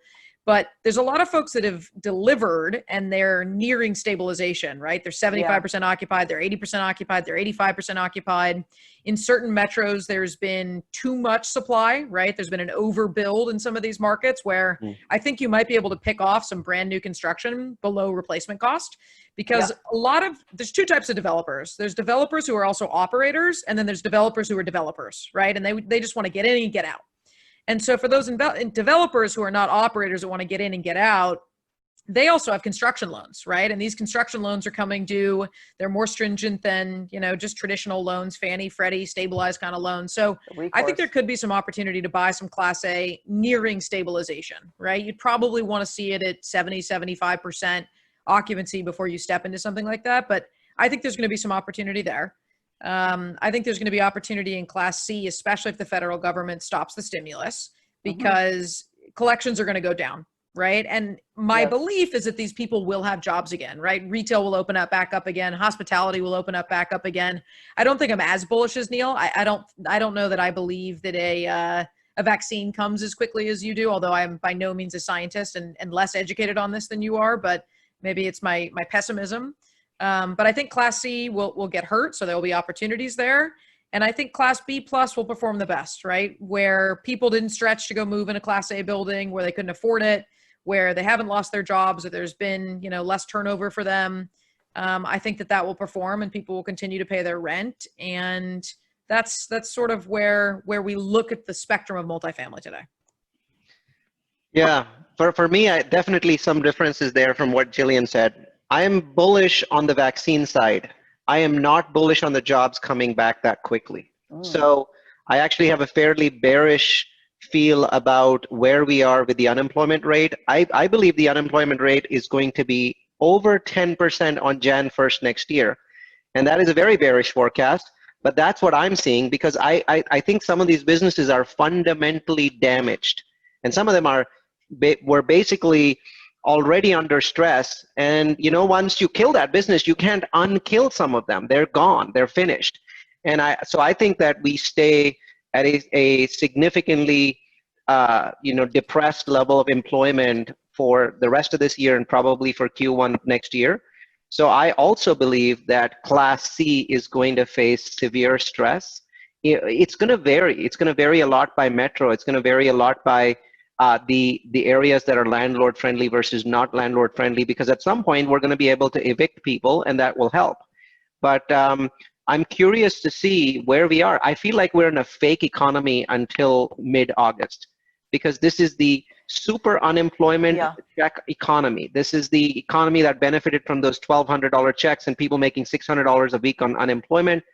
But there's a lot of folks that have delivered and they're nearing stabilization, right? They're 75% occupied, they're 80% occupied, they're 85% occupied. In certain metros, there's been too much supply, right? There's been an overbuild in some of these markets where I think you might be able to pick off some brand new construction below replacement cost, because there's two types of developers. There's developers who are also operators, and then there's developers who are developers, right? And they just want to get in and get out. And so for those developers who are not operators that want to get in and get out, they also have construction loans, right? And these construction loans are coming due. They're more stringent than, just traditional loans, Fannie, Freddie, stabilized kind of loans. So I think there could be some opportunity to buy some Class A nearing stabilization, right? You'd probably want to see it at 70, 75% occupancy before you step into something like that. But I think there's going to be some opportunity there. I think there's going to be opportunity in Class C, especially if the federal government stops the stimulus, because collections are going to go down, right? And my belief is that these people will have jobs again, right? Retail will open up back up again. Hospitality will open up back up again. I don't think I'm as bullish as Neal. I don't know that I believe that a vaccine comes as quickly as you do, although I'm by no means a scientist and less educated on this than you are, but maybe it's my pessimism. But I think Class C will get hurt, so there will be opportunities there. And I think Class B plus will perform the best, right? Where people didn't stretch to go move in a Class A building, where they couldn't afford it, where they haven't lost their jobs, or there's been, less turnover for them. I think that will perform, and people will continue to pay their rent. And that's sort of where we look at the spectrum of multifamily today. Yeah, for me, definitely some differences there from what Jillian said. I am bullish on the vaccine side. I am not bullish on the jobs coming back that quickly. So I actually have a fairly bearish feel about where we are with the unemployment rate. I believe the unemployment rate is going to be over 10% on Jan 1st next year. And that is a very bearish forecast, but that's what I'm seeing, because I think some of these businesses are fundamentally damaged. And some of them were basically already under stress, and once you kill that business, you can't unkill some of them. They're gone, they're finished. And so I think that we stay at a significantly depressed level of employment for the rest of this year and probably for Q1 next year. So I also believe that Class C is going to face severe stress. It's going to vary. It's going to vary a lot by metro. It's going to vary a lot by the areas that are landlord friendly versus not landlord friendly, because at some point we're going to be able to evict people, and that will help. But I'm curious to see where we are. I feel like we're in a fake economy until mid-August, because this is the super unemployment Yeah. check economy. This is the economy that benefited from those $1,200 checks and people making $600 a week on unemployment.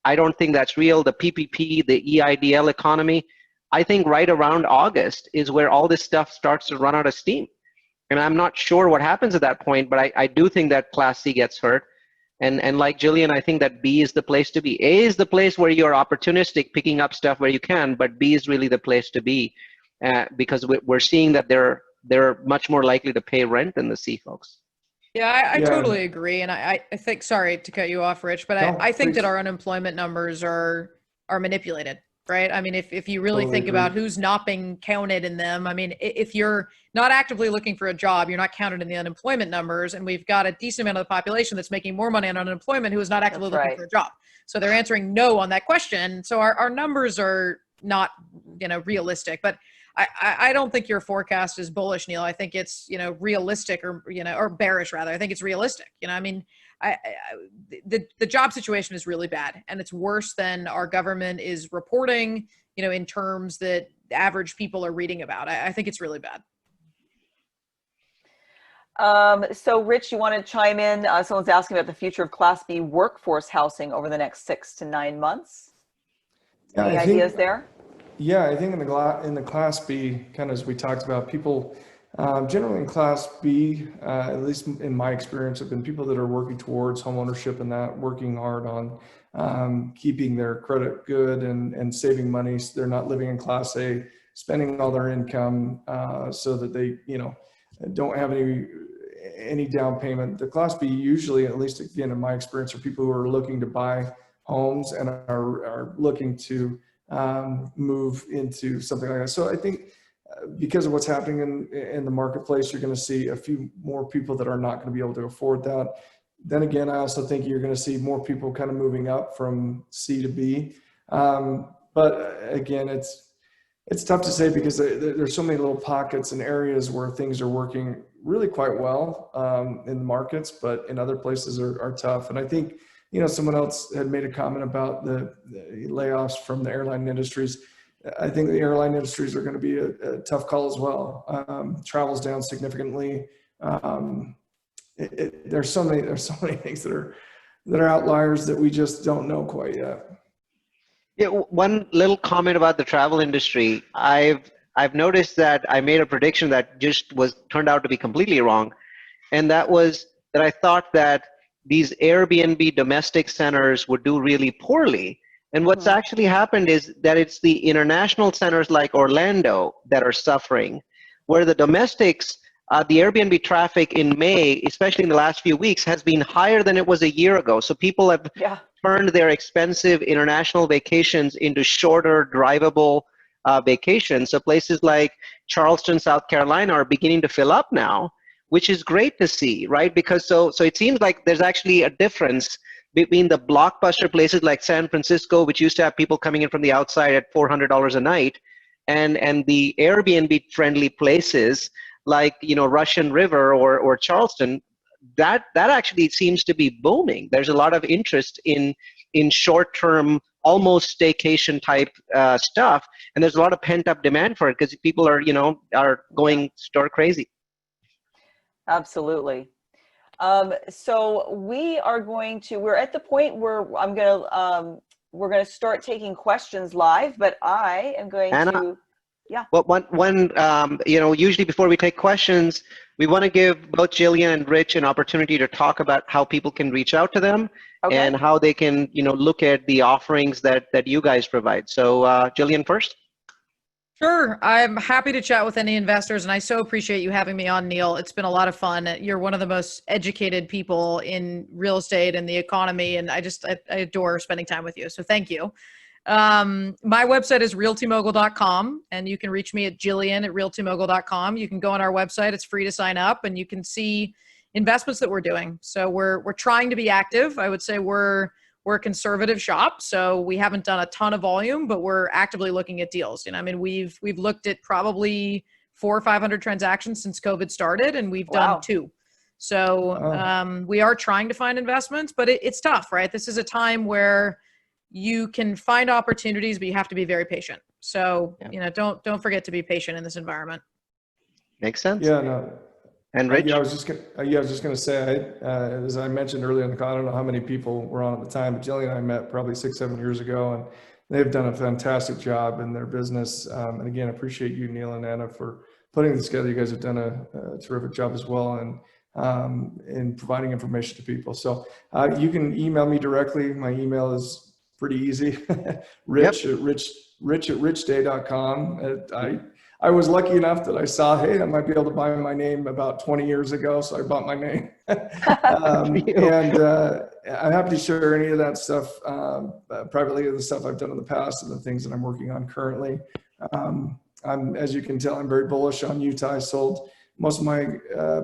I don't think that's real. The PPP, the EIDL economy, I think right around August is where all this stuff starts to run out of steam. And I'm not sure what happens at that point, but I do think that Class C gets hurt. And like Jillian, I think that B is the place to be. A is the place where you're opportunistic, picking up stuff where you can, but B is really the place to be because we're seeing that they're much more likely to pay rent than the C folks. Yeah, I Yeah. totally agree. And I think, sorry to cut you off, Rich, but No, I think please. that our unemployment numbers are manipulated, right? I mean, if you really Totally think agree. about who's not being counted in them, I mean, if you're not actively looking for a job, you're not counted in the unemployment numbers. And we've got a decent amount of the population that's making more money on unemployment who is not actively That's looking right. for a job. So they're answering no on that question. So our numbers are not, realistic. But I don't think your forecast is bullish, Neal. I think it's, realistic or bearish rather. I think it's realistic. I mean, the job situation is really bad, and it's worse than our government is reporting, in terms that average people are reading about. I think it's really bad. So Rich, you want to chime in? Someone's asking about the future of Class B workforce housing over the next 6 to 9 months. Yeah, Any I think- ideas there? Yeah, I think in the Class B, kind of as we talked about, people generally in Class B, at least in my experience, have been people that are working towards homeownership and that working hard on keeping their credit good and saving money. So they're not living in Class A, spending all their income so that they, don't have any down payment. The Class B usually, at least again in my experience, are people who are looking to buy homes and are looking to move into something like that. So I think because of what's happening in the marketplace, you're going to see a few more people that are not going to be able to afford that. Then again, I also think you're going to see more people kind of moving up from C to B. But again, it's tough to say because there's so many little pockets and areas where things are working really quite well in the markets, but in other places are tough. And I think, someone else had made a comment about the layoffs from the airline industries. I think the airline industries are going to be a tough call as well. Travel's down significantly. There's so many things that are outliers that we just don't know quite yet. Yeah, one little comment about the travel industry. I've noticed that I made a prediction that just turned out to be completely wrong, and that was that I thought that these Airbnb domestic centers would do really poorly. And what's actually happened is that it's the international centers like Orlando that are suffering, where the domestics, the Airbnb traffic in May, especially in the last few weeks, has been higher than it was a year ago. So people have turned their expensive international vacations into shorter, drivable vacations. So places like Charleston, South Carolina are beginning to fill up now, which is great to see, right? Because so it seems like there's actually a difference between the blockbuster places like San Francisco, which used to have people coming in from the outside at $400 a night, and the Airbnb friendly places like, Russian River or Charleston, that actually seems to be booming. There's a lot of interest in short-term, almost staycation type stuff, and there's a lot of pent-up demand for it because people are going stir crazy. Absolutely. So we're at the point where we're going to start taking questions live, but I am going to, Well, usually before we take questions, we want to give both Jillian and Rich an opportunity to talk about how people can reach out to them and how they can, look at the offerings that you guys provide. So Jillian first. Sure. I'm happy to chat with any investors, and I so appreciate you having me on, Neal. It's been a lot of fun. You're one of the most educated people in real estate and the economy, and I adore spending time with you. So thank you. My website is realtymogul.com, and you can reach me at Jillian@realtymogul.com. You can go on our website. It's free to sign up, and you can see investments that we're doing. So we're trying to be active. I would say we're a conservative shop, so we haven't done a ton of volume, but we're actively looking at deals. We've looked at probably 400 or 500 transactions since COVID started, and we've done 2. So we are trying to find investments, but it's tough, right? This is a time where you can find opportunities, but you have to be very patient. So don't forget to be patient in this environment. Makes sense. Yeah, no. And Rich? Yeah, I was just gonna say, as I mentioned earlier in the call, I don't know how many people were on at the time, but Jilliene and I met probably 6-7 years ago, and they've done a fantastic job in their business. And again, appreciate you, Neal and Anna, for putting this together. You guys have done a terrific job as well, and in providing information to people. So you can email me directly. My email is pretty easy. Rich at richday.com. I was lucky enough that I saw, hey, I might be able to buy my name about 20 years ago, so I bought my name. And I'm happy to share any of that stuff privately, the stuff I've done in the past and the things that I'm working on currently. As you can tell, I'm very bullish on Utah. I sold most of my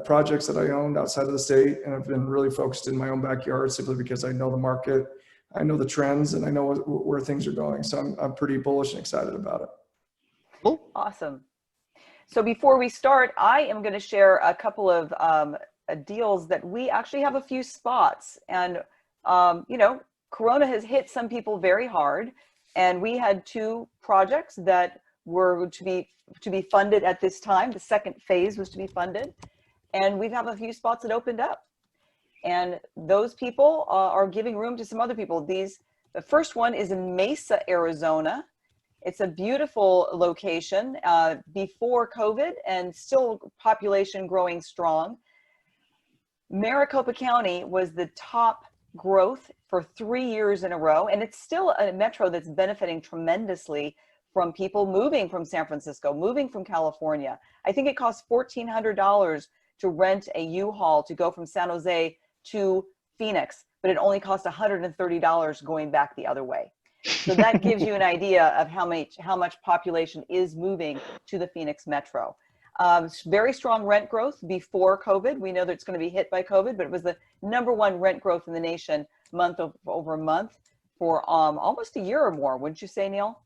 projects that I owned outside of the state, and I've been really focused in my own backyard simply because I know the market, I know the trends, and I know where things are going. So I'm pretty bullish and excited about it. Cool. Awesome. So before we start, I am going to share a couple of deals that we actually have a few spots. And, you know, Corona has hit some people very hard. And we had 2 projects that were to be funded at this time. The second phase was to be funded. And we have a few spots that opened up. And those people are giving room to some other people. The first one is in Mesa, Arizona. It's a beautiful location before COVID and still population growing strong. Maricopa County was the top growth for 3 years in a row. And it's still a metro that's benefiting tremendously from people moving from San Francisco, moving from California. I think it costs $1,400 to rent a U-Haul to go from San Jose to Phoenix, but it only costs $130 going back the other way. So that gives you an idea of how much population is moving to the Phoenix metro. Very strong rent growth before COVID. We know that it's going to be hit by COVID, but it was the #1 rent growth in the nation month over month for almost a year or more. Wouldn't you say, Neal?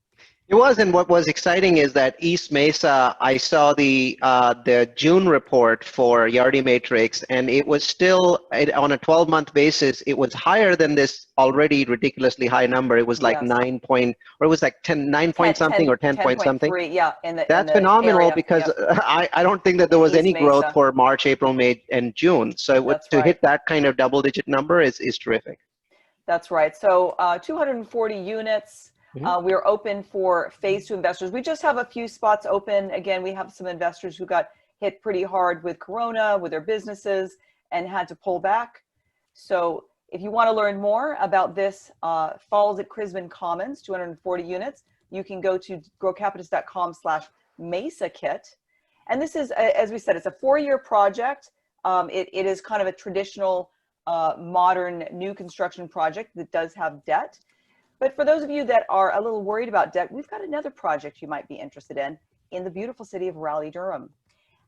It was, and what was exciting is that East Mesa, I saw the June report for Yardi Matrix, and it was still, on a 12-month basis, it was higher than this already ridiculously high number. It was like 9 point, or it was like 9 point something or 10 point something. Yeah, that's phenomenal area. because I don't think that there was East any Mesa. growth for March, April, May, and June. So to hit that kind of double-digit number is terrific. That's right. So 240 units. We are open for phase 2 investors. We just have a few spots open. Again, we have some investors who got hit pretty hard with Corona, with their businesses, and had to pull back. So if you want to learn more about this Falls at Crisman Commons, 240 units, you can go to grocapitus.com/Mesa Kit. And this is, as we said, it's a 4-year project. It is kind of a traditional, modern, new construction project that does have debt. But for those of you that are a little worried about debt, we've got another project you might be interested in the beautiful city of Raleigh-Durham.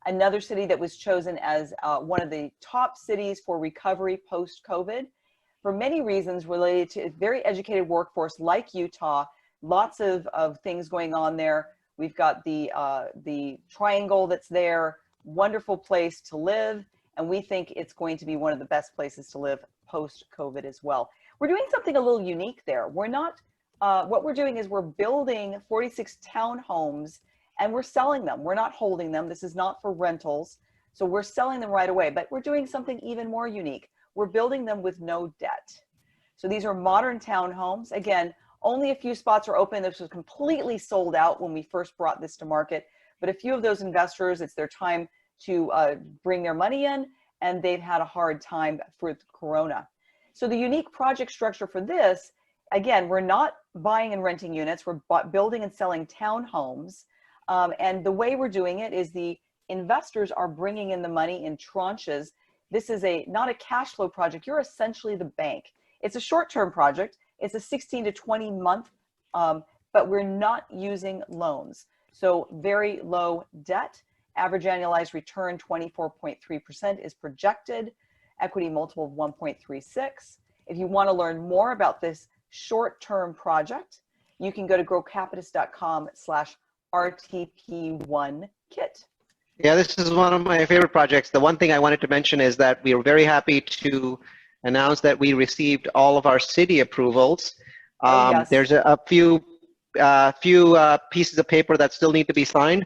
Another city that was chosen as one of the top cities for recovery post-COVID for many reasons related to a very educated workforce like Utah. Lots of things going on there. We've got the triangle that's there, wonderful place to live. And we think it's going to be one of the best places to live post-COVID as well. We're doing something a little unique there. We're not, what we're doing is we're building 46 townhomes and we're selling them. We're not holding them. This is not for rentals. So we're selling them right away, but we're doing something even more unique. We're building them with no debt. So these are modern townhomes. Again, only a few spots are open. This was completely sold out when we first brought this to market, but a few of those investors, it's their time to bring their money in, and they've had a hard time for Corona. So the unique project structure for this, again, we're not buying and renting units, we're building and selling townhomes. And the way we're doing it is the investors are bringing in the money in tranches. This is not a cash flow project. You're essentially the bank. It's a short-term project. It's a 16 to 20 month, but we're not using loans. So very low debt. Average annualized return 24.3% is projected. Equity multiple of 1.36. If you want to learn more about this short-term project, you can go to grocapitus.com/RTP1kit. Yeah, this is one of my favorite projects. The one thing I wanted to mention is that we are very happy to announce that we received all of our city approvals. Yes. There's a few pieces of paper that still need to be signed.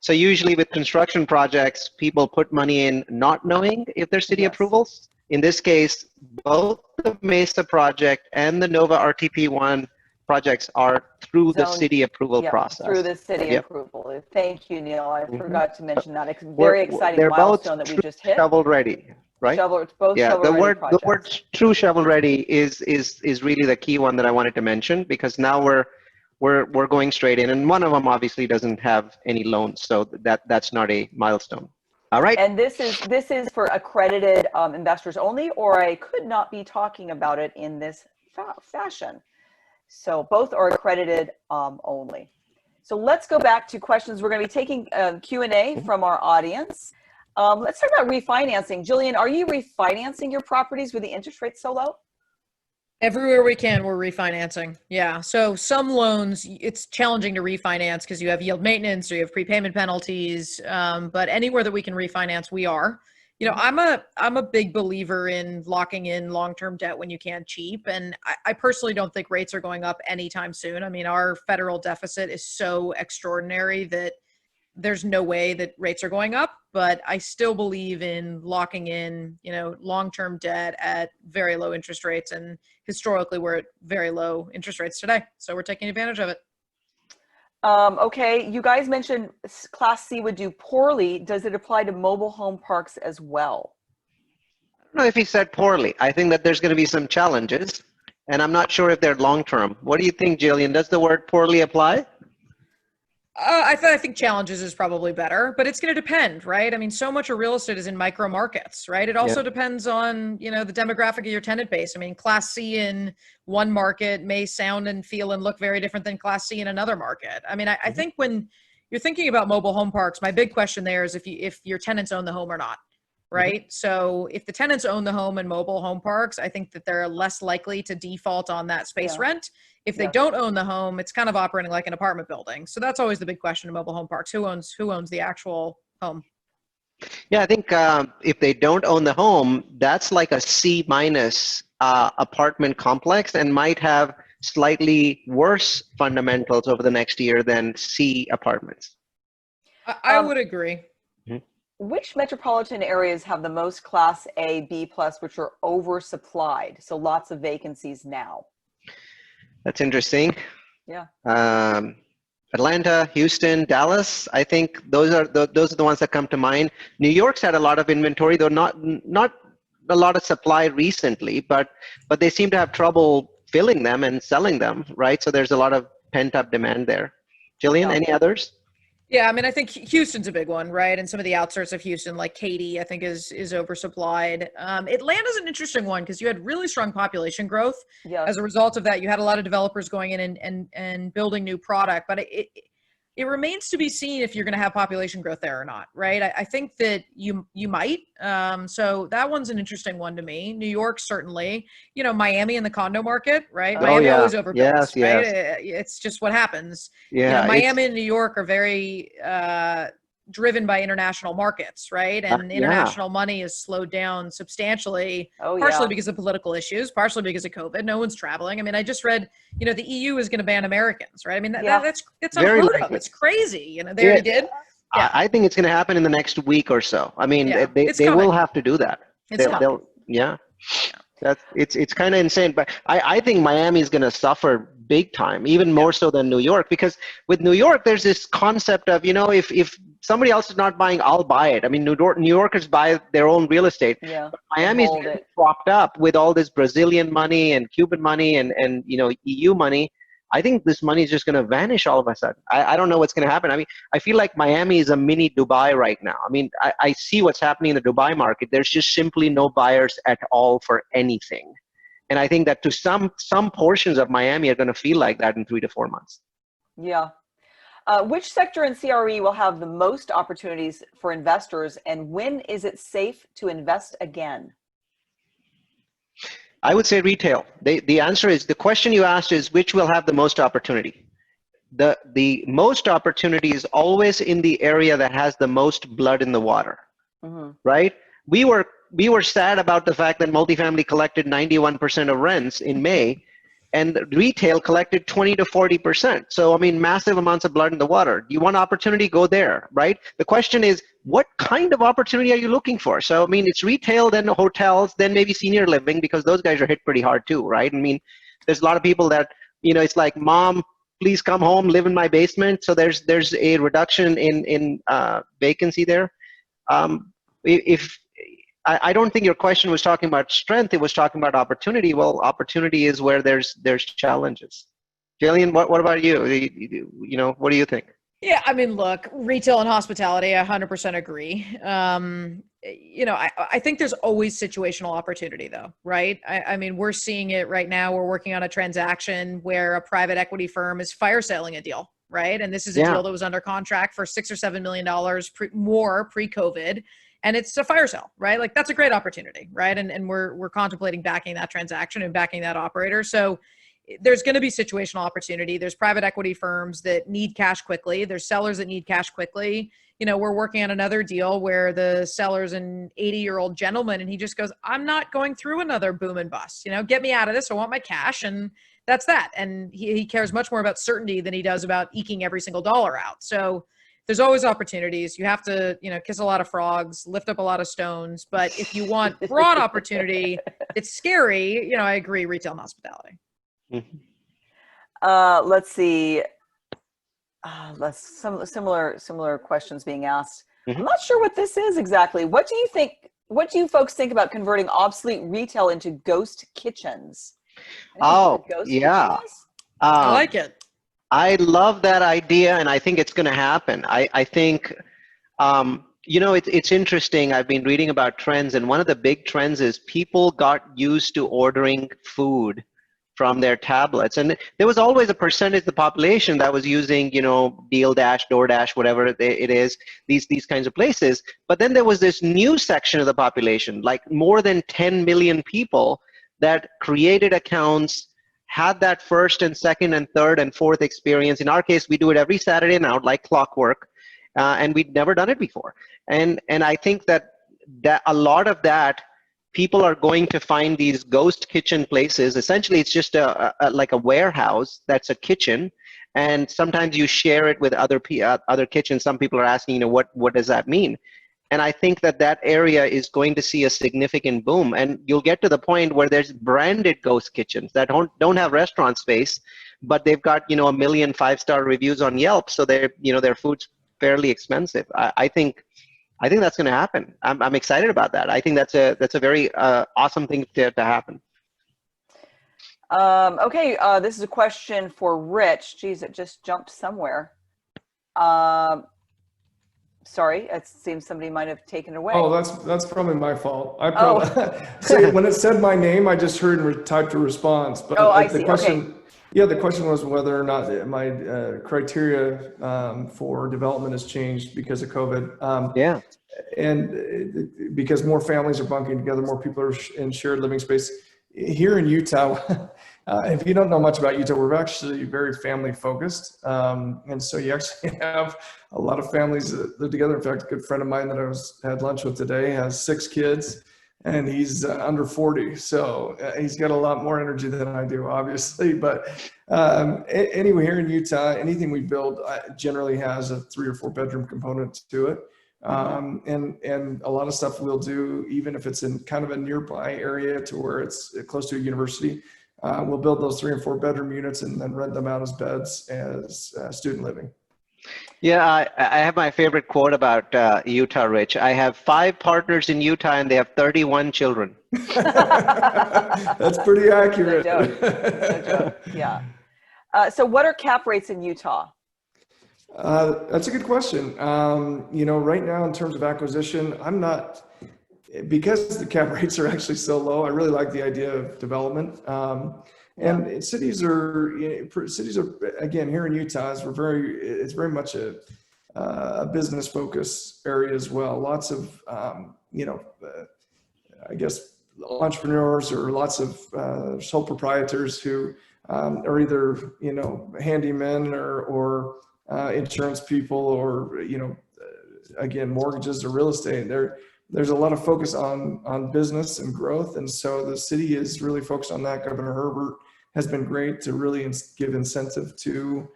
So usually with construction projects, people put money in not knowing if there's city Yes. approvals. In this case, both the Mesa project and the Nova RTP1 projects are through the Zone- city approval Yep, process. through the city Yep. approval. Thank you, Neil. I Mhm. forgot to mention that. It's a We're- very exciting they're milestone both that we true just hit. shovel ready, right? It's both Yeah, shovel ready the projects. word true shovel ready is really the key one that I wanted to mention, because now we're going straight in, and one of them obviously doesn't have any loans, so that's not a milestone. All right. And this is for accredited investors only, or I could not be talking about it in this fashion. So both are accredited only. So let's go back to questions. We're going to be taking Q&A from our audience. Let's talk about refinancing. Jilliene, are you refinancing your properties with the interest rate so low? Everywhere we can, we're refinancing. Yeah. So some loans, it's challenging to refinance because you have yield maintenance or you have prepayment penalties. But anywhere that we can refinance, we are. You know, I'm a big believer in locking in long-term debt when you can cheap. And I personally don't think rates are going up anytime soon. I mean, our federal deficit is so extraordinary that there's no way that rates are going up, but I still believe in locking in, you know, long-term debt at very low interest rates. And historically, we're at very low interest rates today. So we're taking advantage of it. Okay, you guys mentioned Class C would do poorly. Does it apply to mobile home parks as well? I don't know if he said poorly. I think that there's going to be some challenges, and I'm not sure if they're long-term. What do you think, Jillian? Does the word poorly apply? I think challenges is probably better, but it's going to depend, right? I mean, so much of real estate is in micro markets, right? It also depends on, you know, the demographic of your tenant base. I mean, Class C in one market may sound and feel and look very different than Class C in another market. I mean, I think when you're thinking about mobile home parks, my big question there is if your tenants own the home or not, right? So if the tenants own the home in mobile home parks, I think that they're less likely to default on that space rent. If they don't own the home, it's kind of operating like an apartment building. So that's always the big question in mobile home parks. Who owns the actual home? Yeah, I think if they don't own the home, that's like a C minus apartment complex and might have slightly worse fundamentals over the next year than C apartments. I would agree. Which metropolitan areas have the most Class A, B plus, which are oversupplied? So lots of vacancies now. That's interesting. Yeah. Atlanta, Houston, Dallas. I think those are the ones that come to mind. New York's had a lot of inventory, though not a lot of supply recently, but they seem to have trouble filling them and selling them, right? So there's a lot of pent-up demand there. Jillian, any others? Yeah, I mean, I think Houston's a big one, right? And some of the outskirts of Houston, like Katy, I think is oversupplied. Atlanta's an interesting one because you had really strong population growth. Yes. As a result of that, you had a lot of developers going in and building new product. But it remains to be seen if you're going to have population growth there or not, right? I think that you might. So that one's an interesting one to me. New York, certainly. You know, Miami and the condo market, right? Miami always overbuilds, right? It's just what happens. Yeah, you know, Miami and New York are very driven by international markets, right? And international money is slowed down substantially, partially because of political issues, partially because of COVID. No one's traveling. I mean, I just read, you know, the EU is going to ban Americans, right? I mean, that's unheard of. It's crazy. You know, they already did. Yeah. I think it's going to happen in the next week or so. I mean, they will have to do that. It's coming. It's kind of insane, but I think Miami is going to suffer big time, even more so than New York, because with New York, there's this concept of, you know, if somebody else is not buying, I'll buy it. I mean, New Yorkers buy their own real estate. Yeah. But Miami's propped up with all this Brazilian money and Cuban money and you know, EU money. I think this money is just going to vanish all of a sudden. I don't know what's going to happen. I mean, I feel like Miami is a mini Dubai right now. I mean, I see what's happening in the Dubai market. There's just simply no buyers at all for anything. And I think that to some portions of Miami are going to feel like that in 3 to 4 months. Yeah. Which sector in CRE will have the most opportunities for investors, and when is it safe to invest again? I would say retail. The answer is, the question you asked is which will have the most opportunity. The most opportunity is always in the area that has the most blood in the water, right? We were sad about the fact that multifamily collected 91% of rents in May, and retail collected 20 to 40%. So, I mean, massive amounts of blood in the water. You want opportunity, go there, right? The question is, what kind of opportunity are you looking for? So, I mean, it's retail, then hotels, then maybe senior living, because those guys are hit pretty hard too, right? I mean, there's a lot of people that, it's like, mom, please come home, live in my basement. So there's a reduction in vacancy there. If I don't think your question was talking about strength, it was talking about opportunity. Well, opportunity is where there's challenges. Jilliene, what about you? What do you think? Yeah, I mean, look, retail and hospitality, I 100% agree. I think there's always situational opportunity though, right? I mean, we're seeing it right now. We're working on a transaction where a private equity firm is fire selling a deal, right? And this is a deal that was under contract for $6 or $7 million more pre-COVID. And it's a fire sale, right? Like that's a great opportunity, right? And we're contemplating backing that transaction and backing that operator. So there's going to be situational opportunity. There's private equity firms that need cash quickly. There's sellers that need cash quickly. We're working on another deal where the seller's an 80-year-old gentleman and he just goes, I'm not going through another boom and bust, get me out of this. I want my cash. And that's that. And he cares much more about certainty than he does about eking every single dollar out. So there's always opportunities. You have to, kiss a lot of frogs, lift up a lot of stones. But if you want broad opportunity, it's scary. I agree, retail and hospitality. Mm-hmm. Let's see. Similar questions being asked. Mm-hmm. I'm not sure what this is exactly. What do you folks think about converting obsolete retail into ghost kitchens? Yeah. I like it. I love that idea, and I think it's going to happen. I think, it's interesting. I've been reading about trends, and one of the big trends is people got used to ordering food from their tablets. And there was always a percentage of the population that was using, DoorDash, whatever it is, these kinds of places. But then there was this new section of the population, like more than 10 million people that created accounts, had that first and second and third and fourth experience. In our case, we do it every Saturday now, like clockwork, and we'd never done it before. And I think that a lot of that, people are going to find these ghost kitchen places. Essentially, it's just like a warehouse that's a kitchen, and sometimes you share it with other kitchens. Some people are asking, what does that mean? And I think that area is going to see a significant boom, and you'll get to the point where there's branded ghost kitchens that don't have restaurant space, but they've got 1 million 5-star reviews on Yelp, so their food's fairly expensive. I think that's going to happen. I'm excited about that. I think that's a very awesome thing to happen. Okay, this is a question for Rich. Geez, it just jumped somewhere. Sorry, it seems somebody might have taken it away. Oh, that's probably my fault. I probably see when it said my name, I just heard and typed a response. But I the see. question, Okay. yeah, the question was whether or not my criteria for development has changed because of COVID. Yeah. And because more families are bunking together, more people are in shared living space. Here in Utah, if you don't know much about Utah, we're actually very family focused. And so you actually have a lot of families that live together. In fact, a good friend of mine that I had lunch with today has 6 kids, and he's under 40. So he's got a lot more energy than I do, obviously. But anyway, here in Utah, anything we build generally has a 3 or 4 bedroom component to it. And a lot of stuff we'll do, even if it's in kind of a nearby area to where it's close to a university, we'll build those 3 and 4 bedroom units and then rent them out as beds as student living. Yeah, I have my favorite quote about Utah, Rich. I have 5 partners in Utah and they have 31 children. That's pretty accurate. No joke. Yeah. So what are cap rates in Utah? That's a good question. Right now in terms of acquisition, because the cap rates are actually so low, I really like the idea of development. And cities are, again, here in Utah, it's very much a business focus area as well. Lots of, I guess, entrepreneurs or lots of sole proprietors who are either, handymen or insurance people or, again, mortgages or real estate. There's a lot of focus on business and growth. And so the city is really focused on that. Governor Herbert has been great to really give incentive to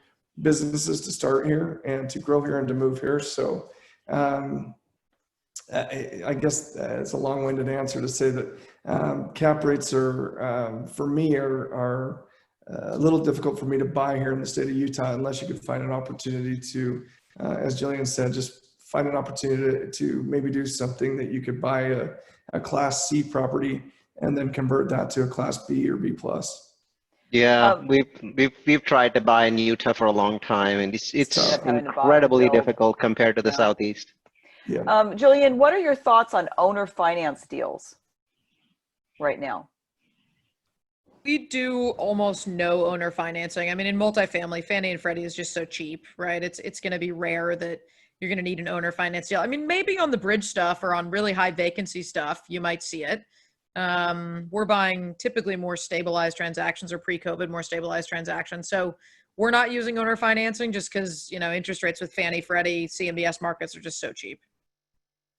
businesses to start here and to grow here and to move here. So I guess it's a long-winded answer to say that cap rates are, for me, are a little difficult for me to buy here in the state of Utah unless you could find an opportunity to, as Jilliene said, just find an opportunity to maybe do something that you could buy a Class C property and then convert that to a Class B or B plus. Yeah, we've tried to buy in Utah for a long time, and it's incredibly difficult compared to the Southeast. Yeah. Jilliene, what are your thoughts on owner finance deals right now? We do almost no owner financing. I mean, in multifamily, Fannie and Freddie is just so cheap, right? It's going to be rare that you're going to need an owner finance deal. I mean, maybe on the bridge stuff or on really high vacancy stuff, you might see it. We're buying typically more stabilized transactions, or pre-COVID more stabilized transactions. So we're not using owner financing just because, interest rates with Fannie, Freddie, CMBS markets are just so cheap.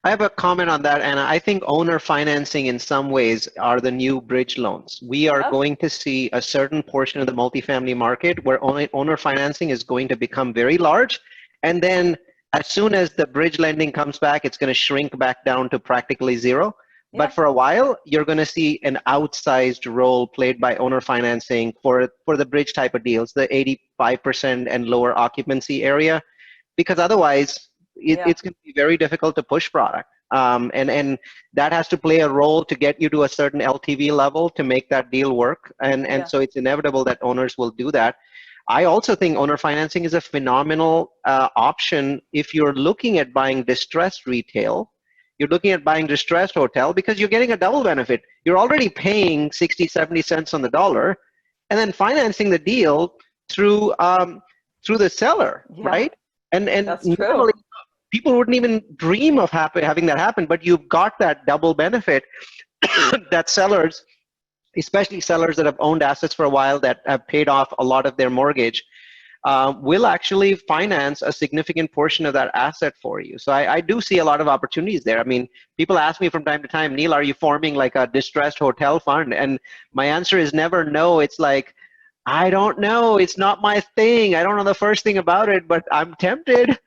I have a comment on that, and I think owner financing in some ways are the new bridge loans. We are going to see a certain portion of the multifamily market where owner financing is going to become very large, and then as soon as the bridge lending comes back, it's going to shrink back down to practically zero. Yeah. But for a while, you're going to see an outsized role played by owner financing for the bridge type of deals, the 85% and lower occupancy area, because otherwise it's going to be very difficult to push product. And that has to play a role to get you to a certain LTV level to make that deal work. And so it's inevitable that owners will do that. I also think owner financing is a phenomenal option if you're looking at buying distressed retail. You're looking at buying distressed hotel because you're getting a double benefit. You're already paying 60, 70 cents on the dollar, and then financing the deal through the seller, right? And that's true. People wouldn't even dream of having that happen, but you've got that double benefit that sellers, especially sellers that have owned assets for a while that have paid off a lot of their mortgage, will actually finance a significant portion of that asset for you. So I do see a lot of opportunities there. I mean, people ask me from time to time, Neal, are you forming like a distressed hotel fund? And my answer is never no. It's like, I don't know. It's not my thing. I don't know the first thing about it, but I'm tempted.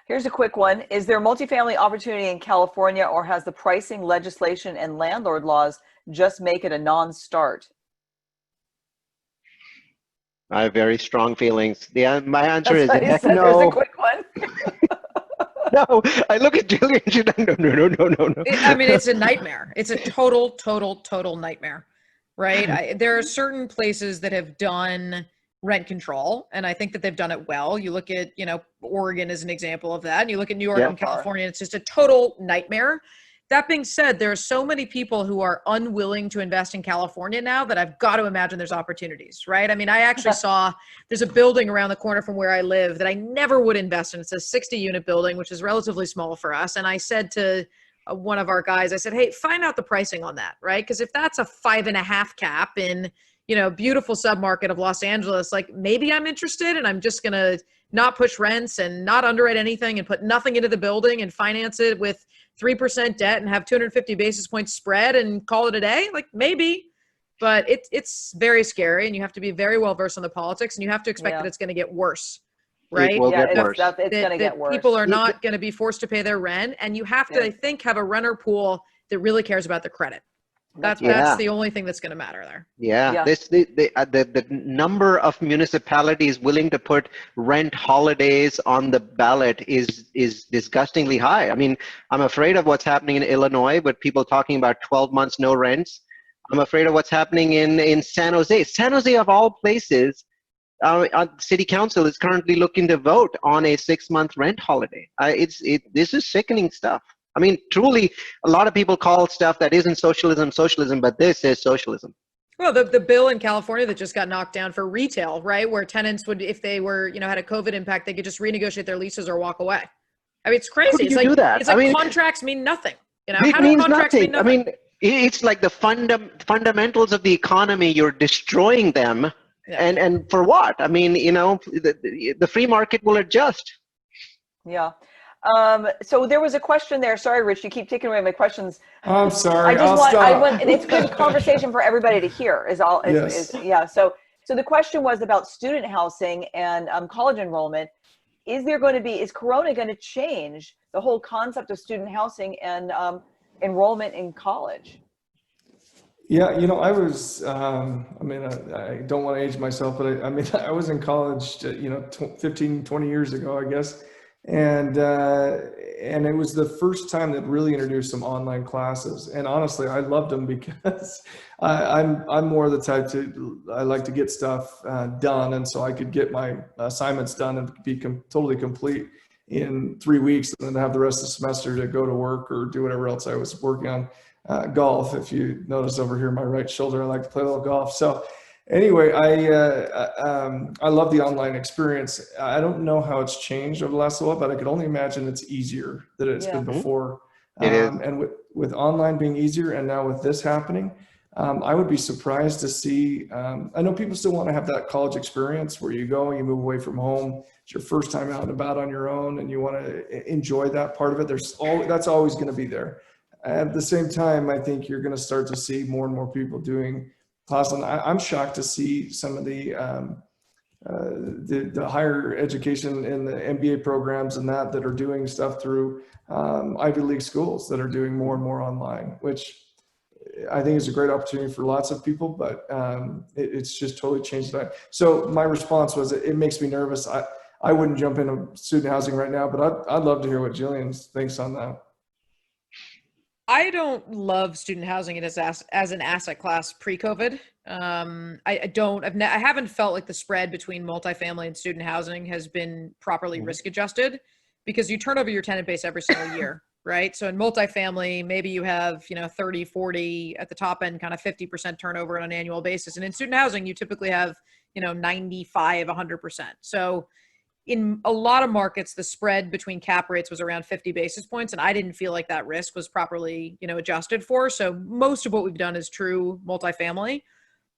Here's a quick one. Is there multifamily opportunity in California, or has the pricing legislation and landlord laws just make it a non-start? I have very strong feelings. My answer is no. There's a quick one. No, I look at Jilliene and she's like, no. I mean, it's a nightmare. It's a total nightmare, right? There are certain places that have done rent control, and I think that they've done it well. You look at, Oregon as an example of that, and you look at New York and California, it's just a total nightmare. That being said, there are so many people who are unwilling to invest in California now that I've got to imagine there's opportunities, right? I mean, I actually saw there's a building around the corner from where I live that I never would invest in. It's a 60-unit building, which is relatively small for us. And I said to one of our guys, I said, hey, find out the pricing on that, right? Because if that's a 5.5 cap in, beautiful submarket of Los Angeles, like maybe I'm interested, and I'm just going to not push rents and not underwrite anything and put nothing into the building and finance it with 3% debt and have 250 basis points spread and call it a day. Like maybe, but it's very scary, and you have to be very well versed on the politics, and you have to expect that it's going to get worse, right? It will get worse. It's going to get worse. People are not going to be forced to pay their rent, and you have to, I think, have a renter pool that really cares about the credit. That's the only thing that's going to matter there. The number of municipalities willing to put rent holidays on the ballot is disgustingly high. I mean, I'm afraid of what's happening in Illinois, with people talking about 12 months no rents. I'm afraid of what's happening in San Jose. San Jose, of all places, city council is currently looking to vote on a 6-month rent holiday. This is sickening stuff. I mean, truly, a lot of people call stuff that isn't socialism, but this is socialism. Well, the bill in California that just got knocked down for retail, right, where tenants would, if they were, had a COVID impact, they could just renegotiate their leases or walk away. I mean, it's crazy. How do you do that? It's like contracts mean nothing. It how means do contracts nothing. mean nothing? I mean, it's like the fundamentals of the economy. You're destroying them, and for what? I mean, the free market will adjust. Yeah. So there was a question there. Sorry, Rich, you keep taking away my questions. I'm sorry. I want, and it's good conversation for everybody to hear. Is all. Yes. Yeah. So the question was about student housing and college enrollment. Is Corona going to change the whole concept of student housing and enrollment in college? Yeah, you know, I was, I don't want to age myself, but I was in college, 15, 20 years ago, I guess. And it was the first time that really introduced some online classes. And honestly, I loved them because I'm more the type I like to get stuff done. And so I could get my assignments done and be totally complete in 3 weeks, and then have the rest of the semester to go to work or do whatever else I was working on. Golf, if you notice over here, my right shoulder, I like to play a little golf. So anyway, I love the online experience. I don't know how it's changed over the last little while, but I could only imagine it's easier than it's been before. It is. And with online being easier, and now with this happening, I would be surprised to see, I know people still want to have that college experience where you go, you move away from home, it's your first time out and about on your own, and you want to enjoy that part of it. That's always going to be there. At the same time, I think you're going to start to see more and more people doing classes. And I'm shocked to see some of the higher education in the MBA programs and that are doing stuff through Ivy League schools that are doing more and more online, which I think is a great opportunity for lots of people, but it's just totally changed that. So my response was, it makes me nervous. I wouldn't jump into student housing right now, but I'd love to hear what Jilliene thinks on that. I don't love student housing as an asset class pre-COVID. I haven't felt like the spread between multifamily and student housing has been properly risk adjusted, because you turn over your tenant base every single year, right? So in multifamily, maybe you have, 30, 40 at the top end, kind of 50% turnover on an annual basis. And in student housing, you typically have, 95, 100%. So in a lot of markets, the spread between cap rates was around 50 basis points, and I didn't feel like that risk was properly, adjusted for. So most of what we've done is true multifamily.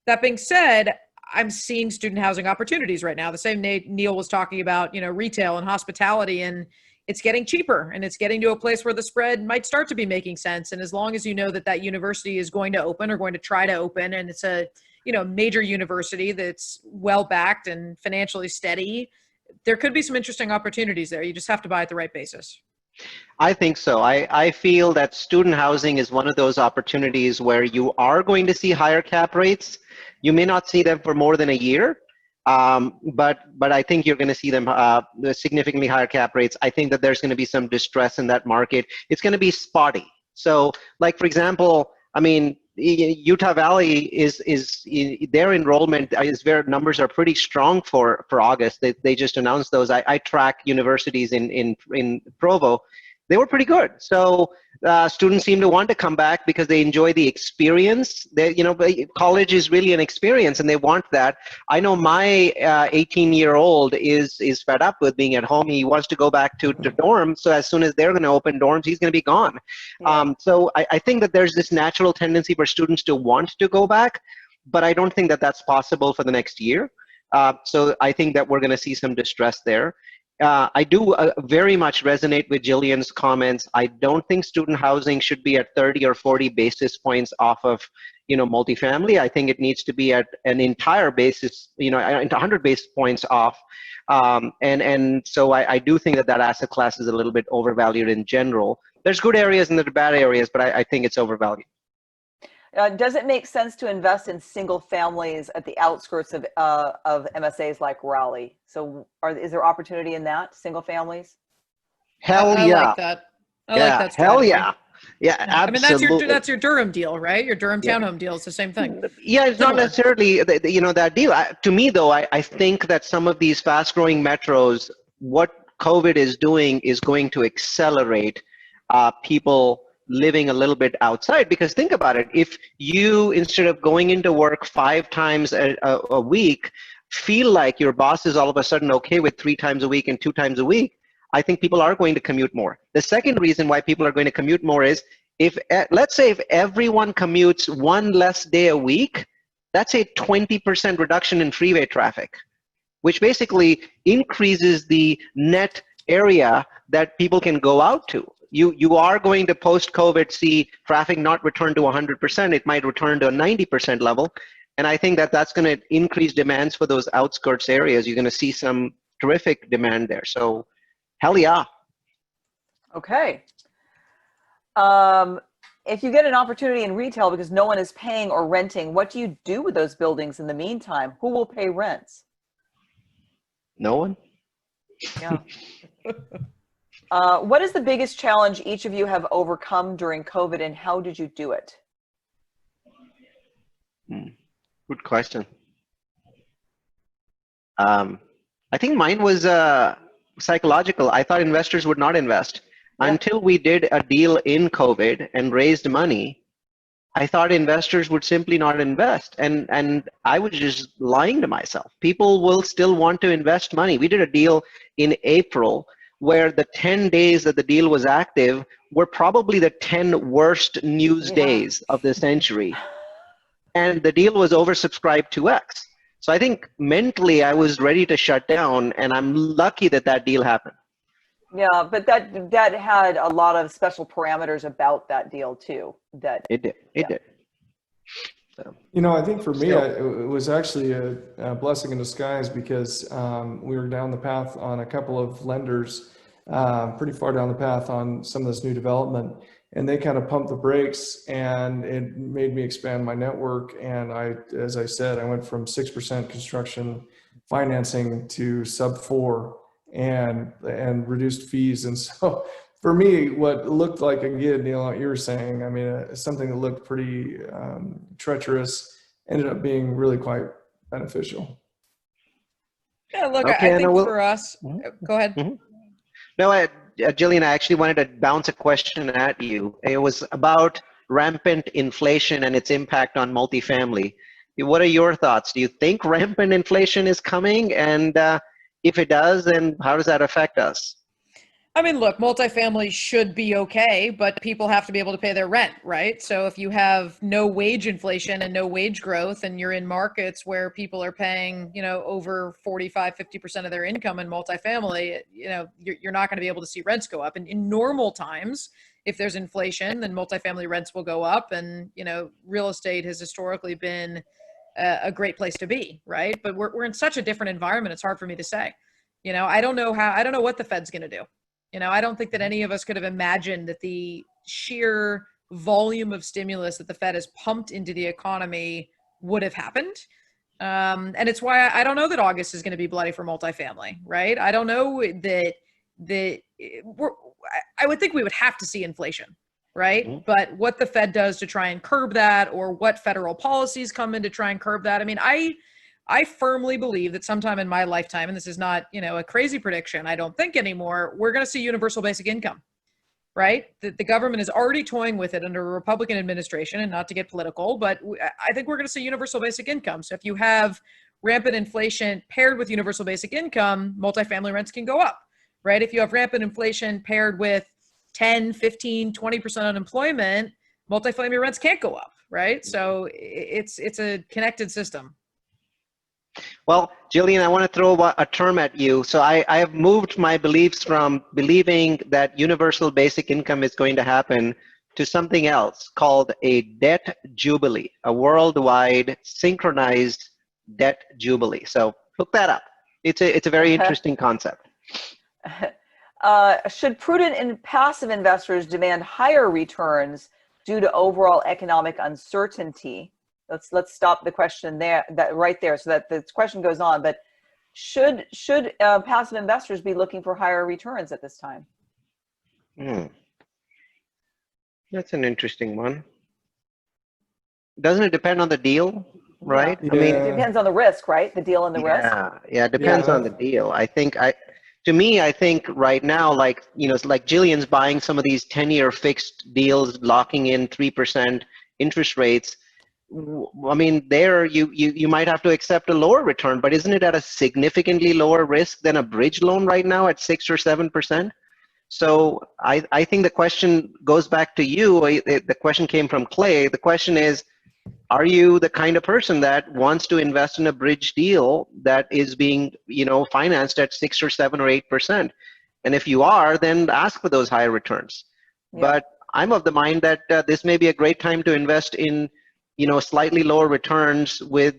That being said, I'm seeing student housing opportunities right now. The same Neal was talking about, retail and hospitality, and it's getting cheaper, and it's getting to a place where the spread might start to be making sense. And as long as you know that university is going to open or going to try to open, and it's a, major university that's well-backed and financially steady, there could be some interesting opportunities there. You just have to buy at the right basis. I think so. I feel that student housing is one of those opportunities where you are going to see higher cap rates. You may not see them for more than a year, but I think you're going to see them significantly higher cap rates. I think that there's going to be some distress in that market. It's going to be spotty. So, like, for example, Utah Valley is their enrollment is where numbers are pretty strong for August. They just announced those. I track universities in Provo. They were pretty good. So students seem to want to come back because they enjoy the experience. College is really an experience, and they want that. I know my 18-year-old is fed up with being at home. He wants to go back to dorm. So as soon as they're going to open dorms, he's going to be gone. Yeah. So I think that there's this natural tendency for students to want to go back, but I don't think that that's possible for the next year. So I think that we're going to see some distress there. I do very much resonate with Jillian's comments. I don't think student housing should be at 30 or 40 basis points off of, multifamily. I think it needs to be at an entire basis, 100 basis points off. And so I do think that asset class is a little bit overvalued in general. There's good areas and there are bad areas, but I think it's overvalued. Does it make sense to invest in single families at the outskirts of MSAs like Raleigh? So is there opportunity in that, single families? Hell yeah. I like that. I like that strategy. Hell yeah. Yeah, absolutely. That's your Durham deal, right? Your Durham townhome deal. It's the same thing. Yeah, it's not necessarily, that deal. To me, though, I think that some of these fast-growing metros, what COVID is doing is going to accelerate people living a little bit outside. Because think about it, if you, instead of going into work 5 times a week, feel like your boss is all of a sudden okay with 3 times a week and 2 times a week, I think people are going to commute more. The second reason why people are going to commute more is let's say if everyone commutes 1 less day a week, that's a 20% reduction in freeway traffic, which basically increases the net area that people can go out to. You are going to post-COVID see traffic not return to 100%. It might return to a 90% level. And I think that that's going to increase demands for those outskirts areas. You're going to see some terrific demand there. So hell yeah. Okay. If you get an opportunity in retail because no one is paying or renting, what do you do with those buildings in the meantime? Who will pay rents? No one? Yeah. What is the biggest challenge each of you have overcome during COVID, and how did you do it? Good question. I think mine was psychological. I thought investors would not invest. Yeah. Until we did a deal in COVID and raised money, I thought investors would simply not invest. And I was just lying to myself. People will still want to invest money. We did a deal in April where the 10 days that the deal was active were probably the 10 worst news days of the century. And the deal was oversubscribed 2x. So I think mentally I was ready to shut down, and I'm lucky that that deal happened. Yeah, but that had a lot of special parameters about that deal too. That it did. It did. So, I think for me, it was actually a blessing in disguise because we were down the path on a couple of lenders, pretty far down the path on some of this new development, and they kind of pumped the brakes, and it made me expand my network. And as I said, I went from 6% construction financing to sub 4 and reduced fees. And so for me, what looked like, again, Neil, what you were saying, I mean, something that looked pretty treacherous ended up being really quite beneficial. Yeah, look, okay, I think for us, go ahead. Mm-hmm. No, Jilliene, I actually wanted to bounce a question at you. It was about rampant inflation and its impact on multifamily. What are your thoughts? Do you think rampant inflation is coming? And if it does, then how does that affect us? I mean, look, multifamily should be okay, but people have to be able to pay their rent, right? So if you have no wage inflation and no wage growth, and you're in markets where people are paying, over 45, 50% of their income in multifamily, you're not going to be able to see rents go up. And in normal times, if there's inflation, then multifamily rents will go up. And, real estate has historically been a great place to be, right? But we're in such a different environment. It's hard for me to say. I don't know what the Fed's going to do. I don't think that any of us could have imagined that the sheer volume of stimulus that the Fed has pumped into the economy would have happened. And it's why I don't know that August is going to be bloody for multifamily, right? I don't know that I would think we would have to see inflation, right? Mm-hmm. But what the Fed does to try and curb that, or what federal policies come in to try and curb that. I mean, I firmly believe that sometime in my lifetime, and this is not, a crazy prediction, I don't think anymore, we're going to see universal basic income, right? The government is already toying with it under a Republican administration, and not to get political, but I think we're going to see universal basic income. So if you have rampant inflation paired with universal basic income, multifamily rents can go up, right? If you have rampant inflation paired with 10, 15, 20% unemployment, multifamily rents can't go up, right? So it's a connected system. Well, Jilliene, I want to throw a term at you. So I have moved my beliefs from believing that universal basic income is going to happen to something else called a debt jubilee, a worldwide synchronized debt jubilee. So look that up. It's a very interesting concept. Should prudent and passive investors demand higher returns due to overall economic uncertainty? Let's stop the question there, right there, so that the question goes on. But should passive investors be looking for higher returns at this time? That's an interesting one. Doesn't it depend on the deal, right? Yeah. I mean, it depends on the risk, right? The deal and the risk. Yeah, it depends on the deal. I think right now, like Jillian's buying some of these 10-year fixed deals, locking in 3% interest rates. I mean, there you might have to accept a lower return, but isn't it at a significantly lower risk than a bridge loan right now at 6 or 7%? So I think the question goes back to you. The question came from Clay. The question is, are you the kind of person that wants to invest in a bridge deal that is being financed at 6 or 7 or 8%? And if you are, then ask for those higher returns. Yeah. But I'm of the mind that this may be a great time to invest in, slightly lower returns with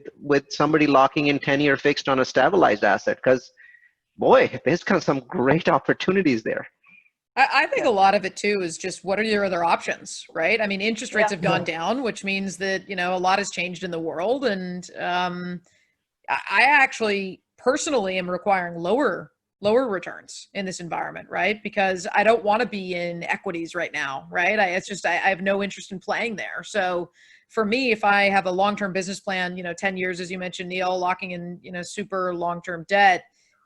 somebody locking in 10-year fixed on a stabilized asset. Because boy, there's kind of some great opportunities there. I think a lot of it too is just what are your other options, right? I mean, interest rates have gone down, which means that, a lot has changed in the world. And I actually personally am requiring lower returns in this environment, right? Because I don't want to be in equities right now, right? I have no interest in playing there. So for me, if I have a long-term business plan, 10 years, as you mentioned, Neal, locking in, super long-term debt,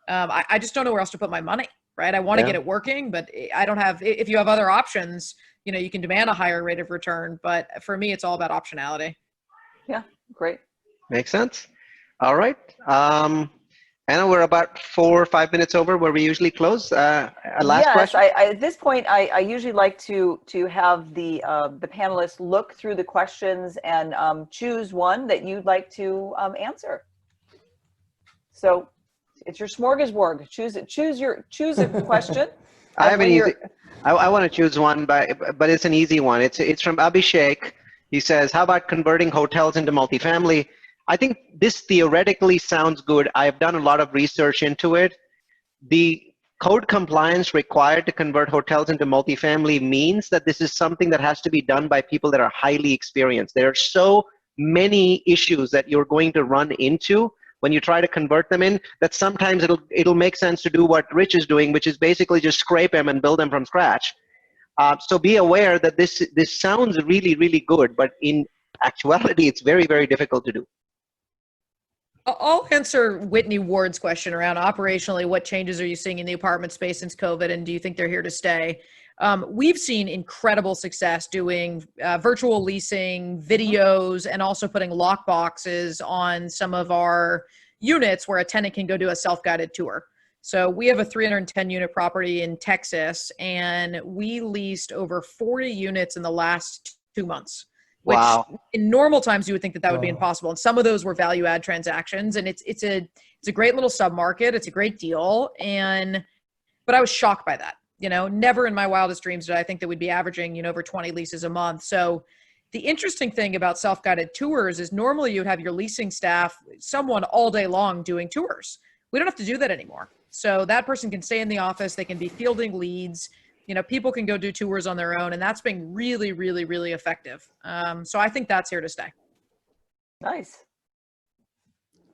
I just don't know where else to put my money, right? I want to get it working, but I don't have, if you have other options, you can demand a higher rate of return, but for me, it's all about optionality. Yeah, great. Makes sense. All right. Anna, we're about 4 or 5 minutes over where we usually close. A last question? Yes, at this point, I usually like to have the panelists look through the questions and choose one that you'd like to answer. So it's your smorgasbord. Choose a question. I have an easy. I want to choose one, but it's an easy one. It's from Abhishek. He says, "How about converting hotels into multifamily?" I think this theoretically sounds good. I've done a lot of research into it. The code compliance required to convert hotels into multifamily means that this is something that has to be done by people that are highly experienced. There are so many issues that you're going to run into when you try to convert them in, that sometimes it'll make sense to do what Rich is doing, which is basically just scrape them and build them from scratch. So be aware that this sounds really, really good, but in actuality, it's very, very difficult to do. I'll answer Whitney Ward's question around operationally, what changes are you seeing in the apartment space since COVID, and do you think they're here to stay? We've seen incredible success doing virtual leasing, videos, and also putting lock boxes on some of our units where a tenant can go do a self-guided tour. So we have a 310 unit property in Texas, and we leased over 40 units in the last 2 months. Which in normal times you would think that would be impossible. And some of those were value add transactions, and it's a great little sub-market. It's a great deal. But I was shocked by that. Never in my wildest dreams did I think that we'd be averaging, over 20 leases a month. So the interesting thing about self-guided tours is normally you'd have your leasing staff, someone all day long doing tours. We don't have to do that anymore. So that person can stay in the office. They can be fielding leads. People can go do tours on their own, and that's been really, really, really effective. So I think that's here to stay. Nice.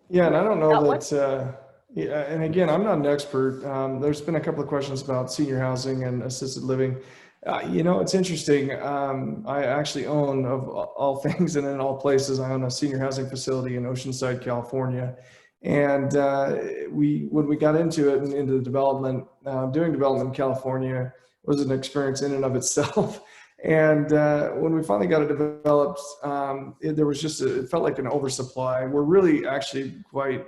Yeah, and I don't know that, and again, I'm not an expert. There's been a couple of questions about senior housing and assisted living. It's interesting. I actually own, of all things and in all places, I own a senior housing facility in Oceanside, California. And when we got into it and into the development, doing development in California was an experience in and of itself. And when we finally got it developed, there was it felt like an oversupply. We're really actually quite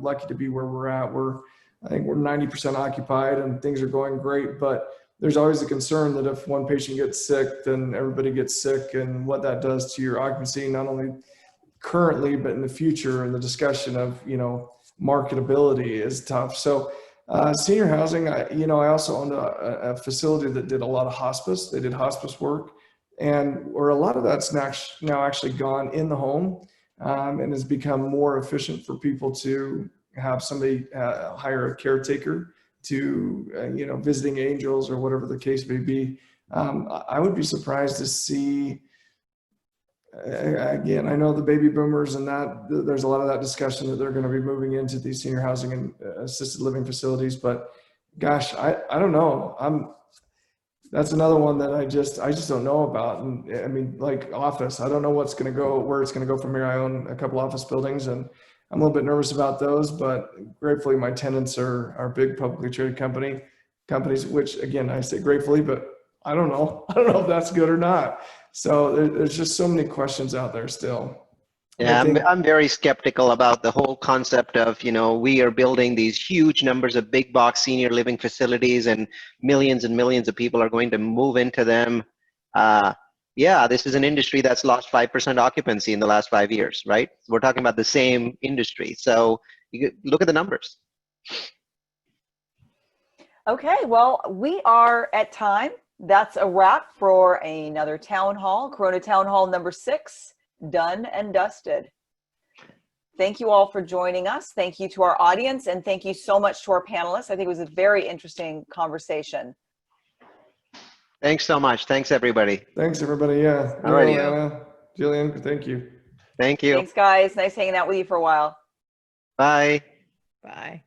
lucky to be where we're at. I think we're 90% occupied and things are going great, but there's always a concern that if one patient gets sick, then everybody gets sick, and what that does to your occupancy, not only currently, but in the future. And the discussion of, marketability is tough. So senior housing, I also owned a facility that did a lot of hospice. They did hospice work, and where a lot of that's now actually gone in the home, and has become more efficient for people to have somebody hire a caretaker to, visiting angels or whatever the case may be. I would be surprised to see, again, I know the baby boomers and that there's a lot of that discussion that they're going to be moving into these senior housing and assisted living facilities, but gosh, I don't know. That's another one that I just don't know about. And I mean, like office, I don't know where it's going to go from here. I own a couple office buildings and I'm a little bit nervous about those, but gratefully my tenants are big publicly traded companies, which again, I say gratefully, but I don't know if that's good or not. So there's just so many questions out there still. Yeah, I'm very skeptical about the whole concept of, we are building these huge numbers of big box senior living facilities and millions of people are going to move into them. Yeah, this is an industry that's lost 5% occupancy in the last 5 years, right? We're talking about the same industry. So you look at the numbers. Okay, well, we are at time. That's a wrap for another town hall, Corona Town Hall number 6, done and dusted. Thank you all for joining us. Thank you to our audience, and thank you so much to our panelists. I think it was a very interesting conversation. Thanks so much. Thanks, everybody. Thanks, everybody. Yeah. All righty. Neal, Anna, Jilliene, thank you. Thank you. Thanks, guys. Nice hanging out with you for a while. Bye. Bye.